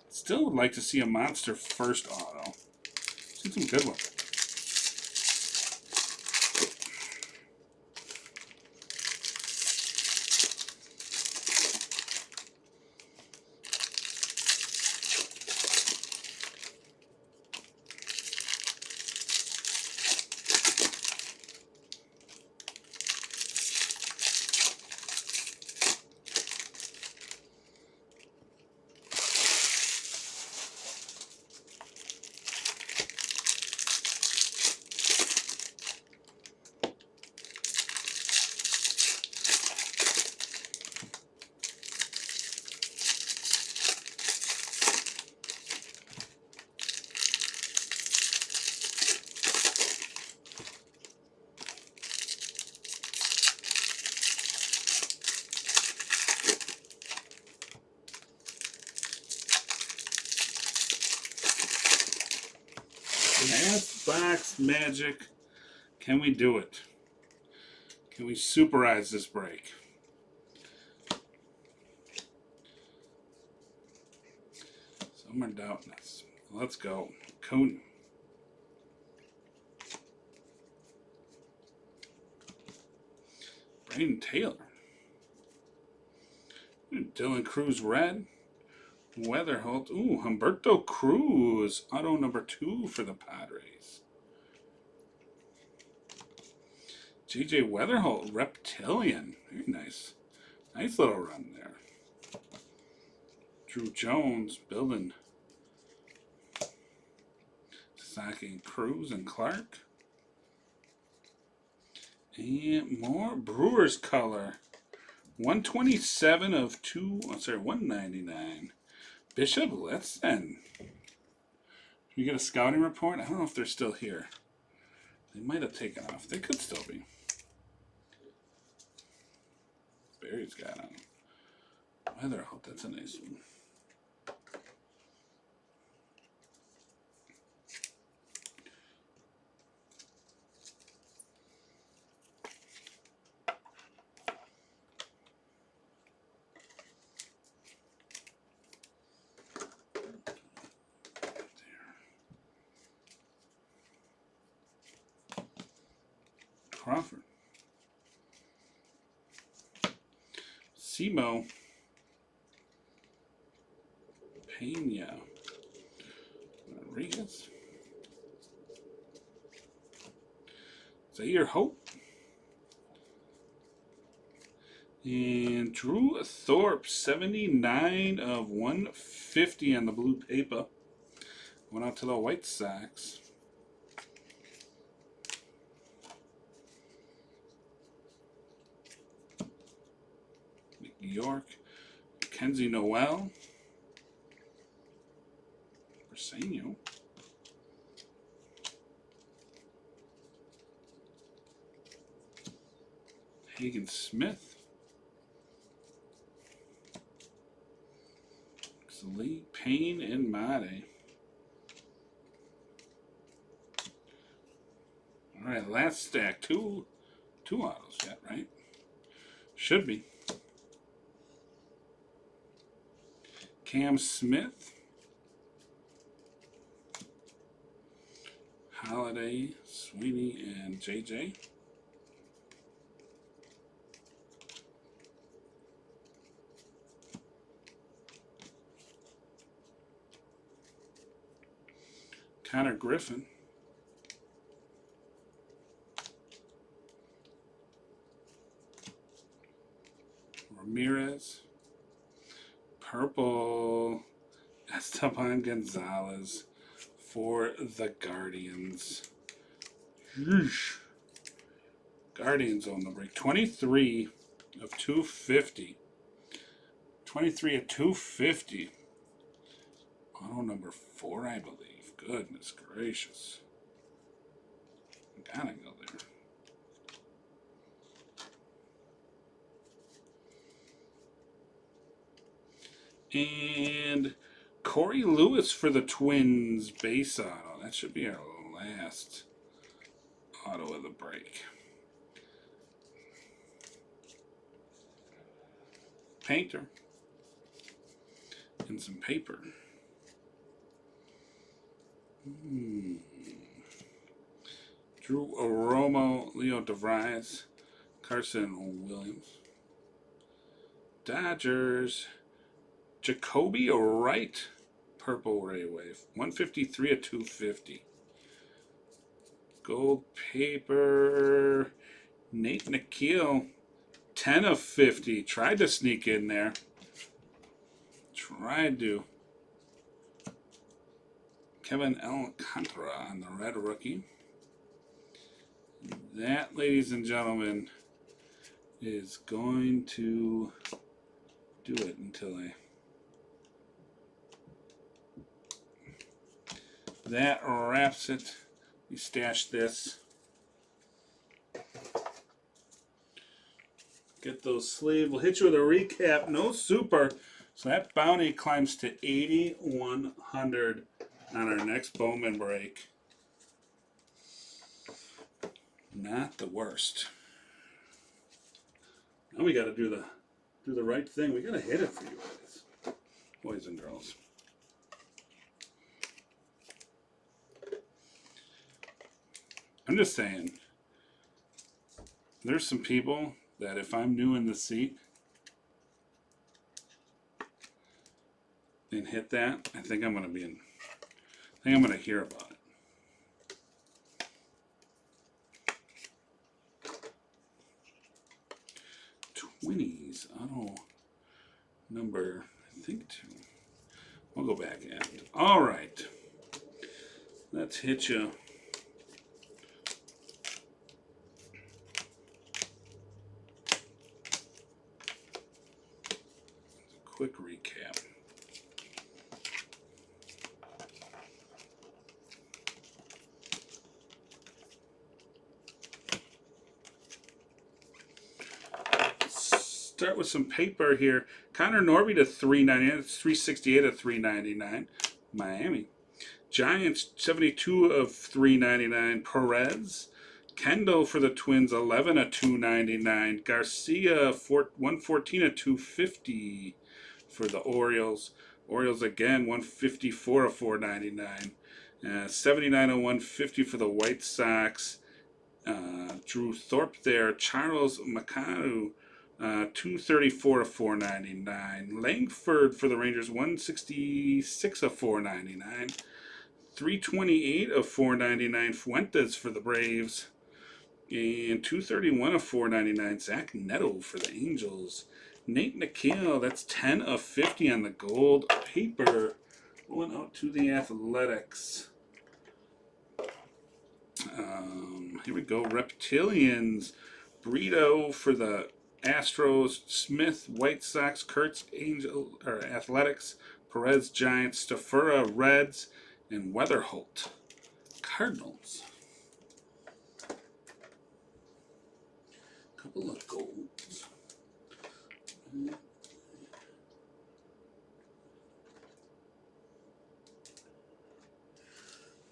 Still would like to see a monster first auto. Seen some good ones. Sox magic. Can we do it? Can we superize this break? Some are doubting us. Let's go. Coon. Braden Taylor. Dylan Cruz red. Weatherholt. Ooh, Humberto Cruz. Auto number 2 for the Padres. J.J. Weatherholt. Reptilian. Very nice. Nice little run there. Drew Jones building. Sasaki, Cruz, and Clark. And more Brewers color. 127 of 199. Bishop, let's then. We get a scouting report? I don't know if they're still here. They might have taken off. They could still be. Barry's got on. Weatherholt, that's a nice one. Crawford. Simo. Pena. Rodriguez. Zaire Hope. And Drew Thorpe, 79 of 150 on the blue paper. Went out to the White Sox. York, Kenzie Noel, Briseño, Hagen Smith, Lee Payne, and Mate. All right, last stack. Two autos yet, right? Should be. Cam Smith, Holiday, Sweeney, and JJ. Connor Griffin. Ramirez. Purple. Esteban Gonzalez for the Guardians. Yeesh. Guardians on the break. 23 of 250. 23 of 250. Auto number 4, I believe. Goodness gracious. Gotta go there. And Corey Lewis for the Twins base auto. That should be our last auto of the break. Painter. And some paper. Drew Romo, Leo DeVries, Carson Williams. Dodgers, Jacoby Wright, Purple Ray Wave, 153 of 250. Gold paper, Nate Nikhil, 10 of 50. Tried to sneak in there. Tried to. Kevin Alcantara on the red rookie. That, ladies and gentlemen, is going to do it until that wraps it. We stash this. Get those sleeves. We'll hit you with a recap. No super. So that bounty climbs to 8,100 on our next Bowman break. Not the worst. Now we got to do the right thing. We got to hit it for you guys, boys and girls. I'm just saying, there's some people that if I'm new in the seat and hit that, I think I'm going to be in. I think I'm going to hear about it. Winnie's auto number, I think 2. We'll go back and. All right. Let's hit you. Quick recap. Start with some paper here. Connor Norby to 399. It's 368 of 399. Miami. Giants 72 of 399. Perez. Kendall for the Twins 11 of 299. Garcia 114 of 250 for the Orioles. Orioles again 154 of 499. 79 of 150 for the White Sox. Drew Thorpe there. Charles McCann. 234 of 499. Langford for the Rangers, 166 of 499. 328 of 499. Fuentes for the Braves. And 231 of 499. Zach Neto for the Angels. Nate Nikhil, that's 10 of 50 on the gold paper. Going out to the Athletics. Here we go. Reptilians. Brito for the Astros, Smith, White Sox, Kurtz, Athletics, Perez, Giants, Stafura, Reds, and Weatherholt, Cardinals. Couple of golds.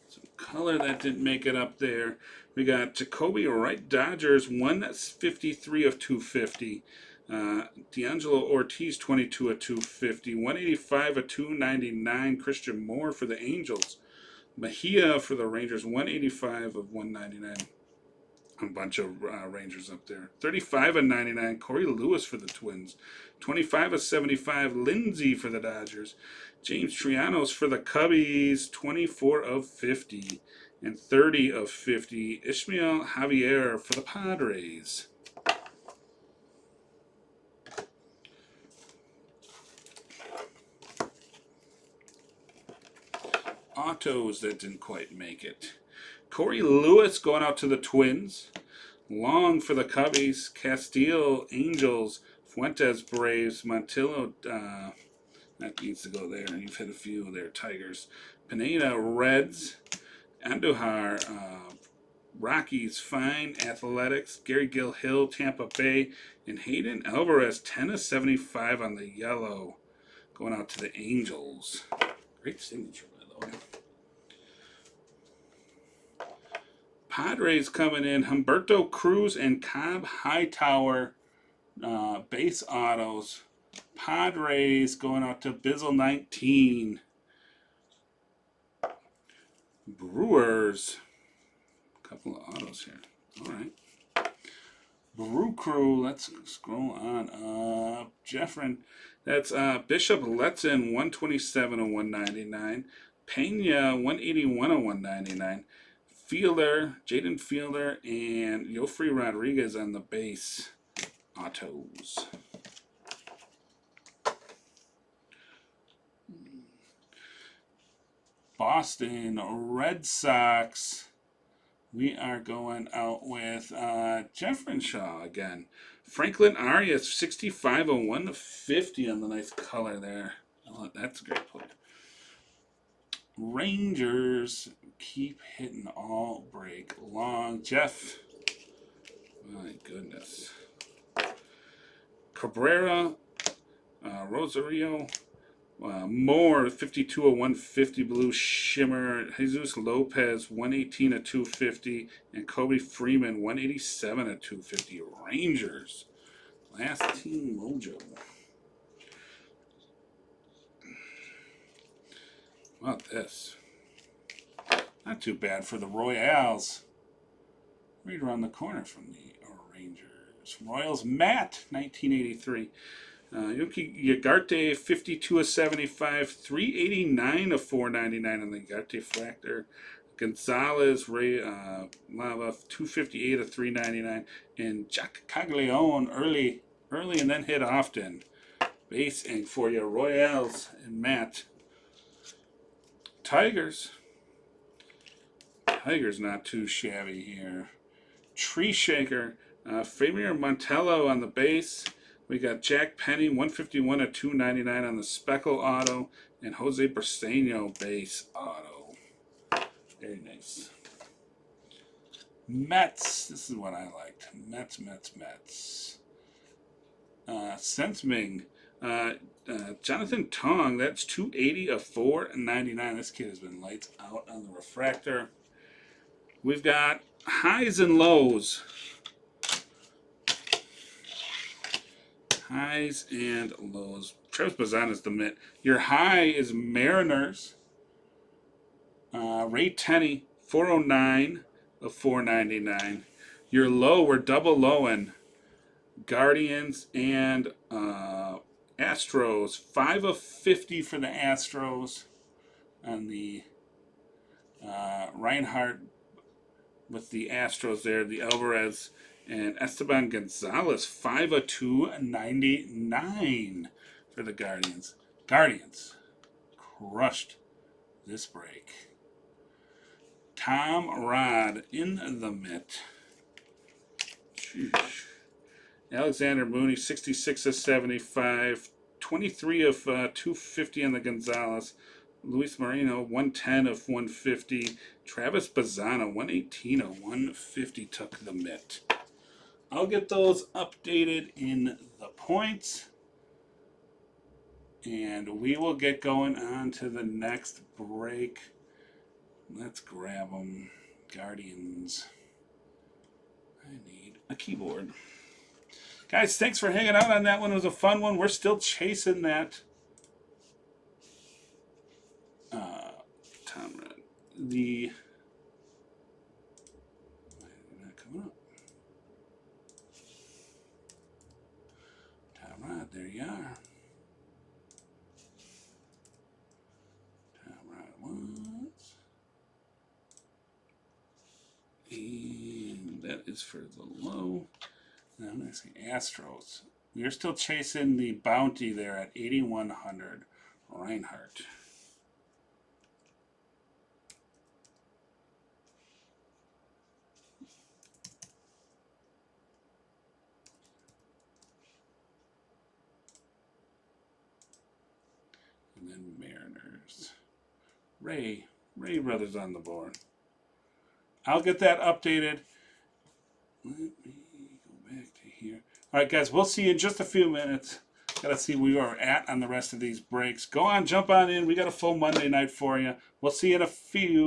Some color that didn't make it up there. We got Jacoby Wright, Dodgers, 153 of 250. D'Angelo Ortiz, 22 of 250. 185 of 299. Christian Moore for the Angels. Mejia for the Rangers, 185 of 199. A bunch of Rangers up there. 35 of 99. Corey Lewis for the Twins. 25 of 75. Lindsey for the Dodgers. James Trianos for the Cubbies. 24 of 50. And 30 of 50, Ishmael Javier for the Padres. Autos that didn't quite make it. Corey Lewis going out to the Twins. Long for the Cubbies. Castile, Angels. Fuentes, Braves. Montillo, that needs to go there. You've hit a few there. Tigers. Pineda, Reds. Andujar, Rockies, Fine, Athletics, Gary Gill Hill, Tampa Bay, and Hayden Alvarez, 10 of 75 on the yellow, going out to the Angels. Great signature, by the way. Padres coming in, Humberto Cruz and Cobb Hightower, base autos. Padres going out to Bizzle 19. Brewers, a couple of autos here. All right. Brew Crew, let's scroll on up. Jeffrin, that's Bishop Letson, 127 of 199. Pena, 181 of 199. Fielder, Jaden Fielder, and Yofri Rodriguez on the base autos. Boston Red Sox. We are going out with Jeffrin Shaw again. Franklin Arias, 65 of 150 on the nice color there. Oh, that's a great play. Rangers keep hitting all break long. Jeff, my goodness. Cabrera, Rosario, Moore, 52 of 150 blue shimmer. Jesus Lopez, 118 of 250. And Kobe Freeman, 187 of 250. Rangers. Last team mojo. How about this? Not too bad for the Royals. Right around the corner from the Rangers. Royals, Matt, 1983. Yuki Yagarte, 52 of 75, 389 of 499 on the Yagarte Factor. Gonzalez, Ray Lava, 258 of 399. And Jack Caglione, early and then hit often. Base ink for you, Royals and Matt. Tigers not too shabby here. Tree Shaker, Fabio Montello on the base. We got Jack Penny, 151 of 299 on the Speckle auto, and Jose Briseño base auto. Very nice. Mets. This is what I liked. Mets. Sensming. Jonathan Tong. That's 280 of 499. This kid has been lights out on the refractor. We've got highs and lows. Highs and lows. Travis Bazan is the mitt. Your high is Mariners. Ray Tenney, 409 of 499. Your low, we're double lowing. Guardians and Astros. 5 of 50 for the Astros. On the Reinhardt with the Astros there. The Alvarez. And Esteban Gonzalez, 5 of 299 for the Guardians. Guardians crushed this break. Tom Rod in the mitt. Sheesh. Alexander Mooney, 66 of 75, 23 of 250 on the Gonzalez. Luis Moreno, 110 of 150. Travis Bazzana, 118 of 150 took the mitt. I'll get those updated in the points. And we will get going on to the next break. Let's grab them. Guardians. I need a keyboard. Guys, thanks for hanging out on that one. It was a fun one. We're still chasing that. Tom Red. The... Why did it not come up? Tom Rod, there you are. Tom Rod once. And that is for the low. Now I'm going to say Astros. We're still chasing the bounty there at 8,100. Reinhardt. And then Mariners. Ray Brothers on the board. I'll get that updated. Let me go back to here. All right, guys, we'll see you in just a few minutes. Got to see where we are at on the rest of these breaks. Go on, jump on in. We got a full Monday night for you. We'll see you in a few.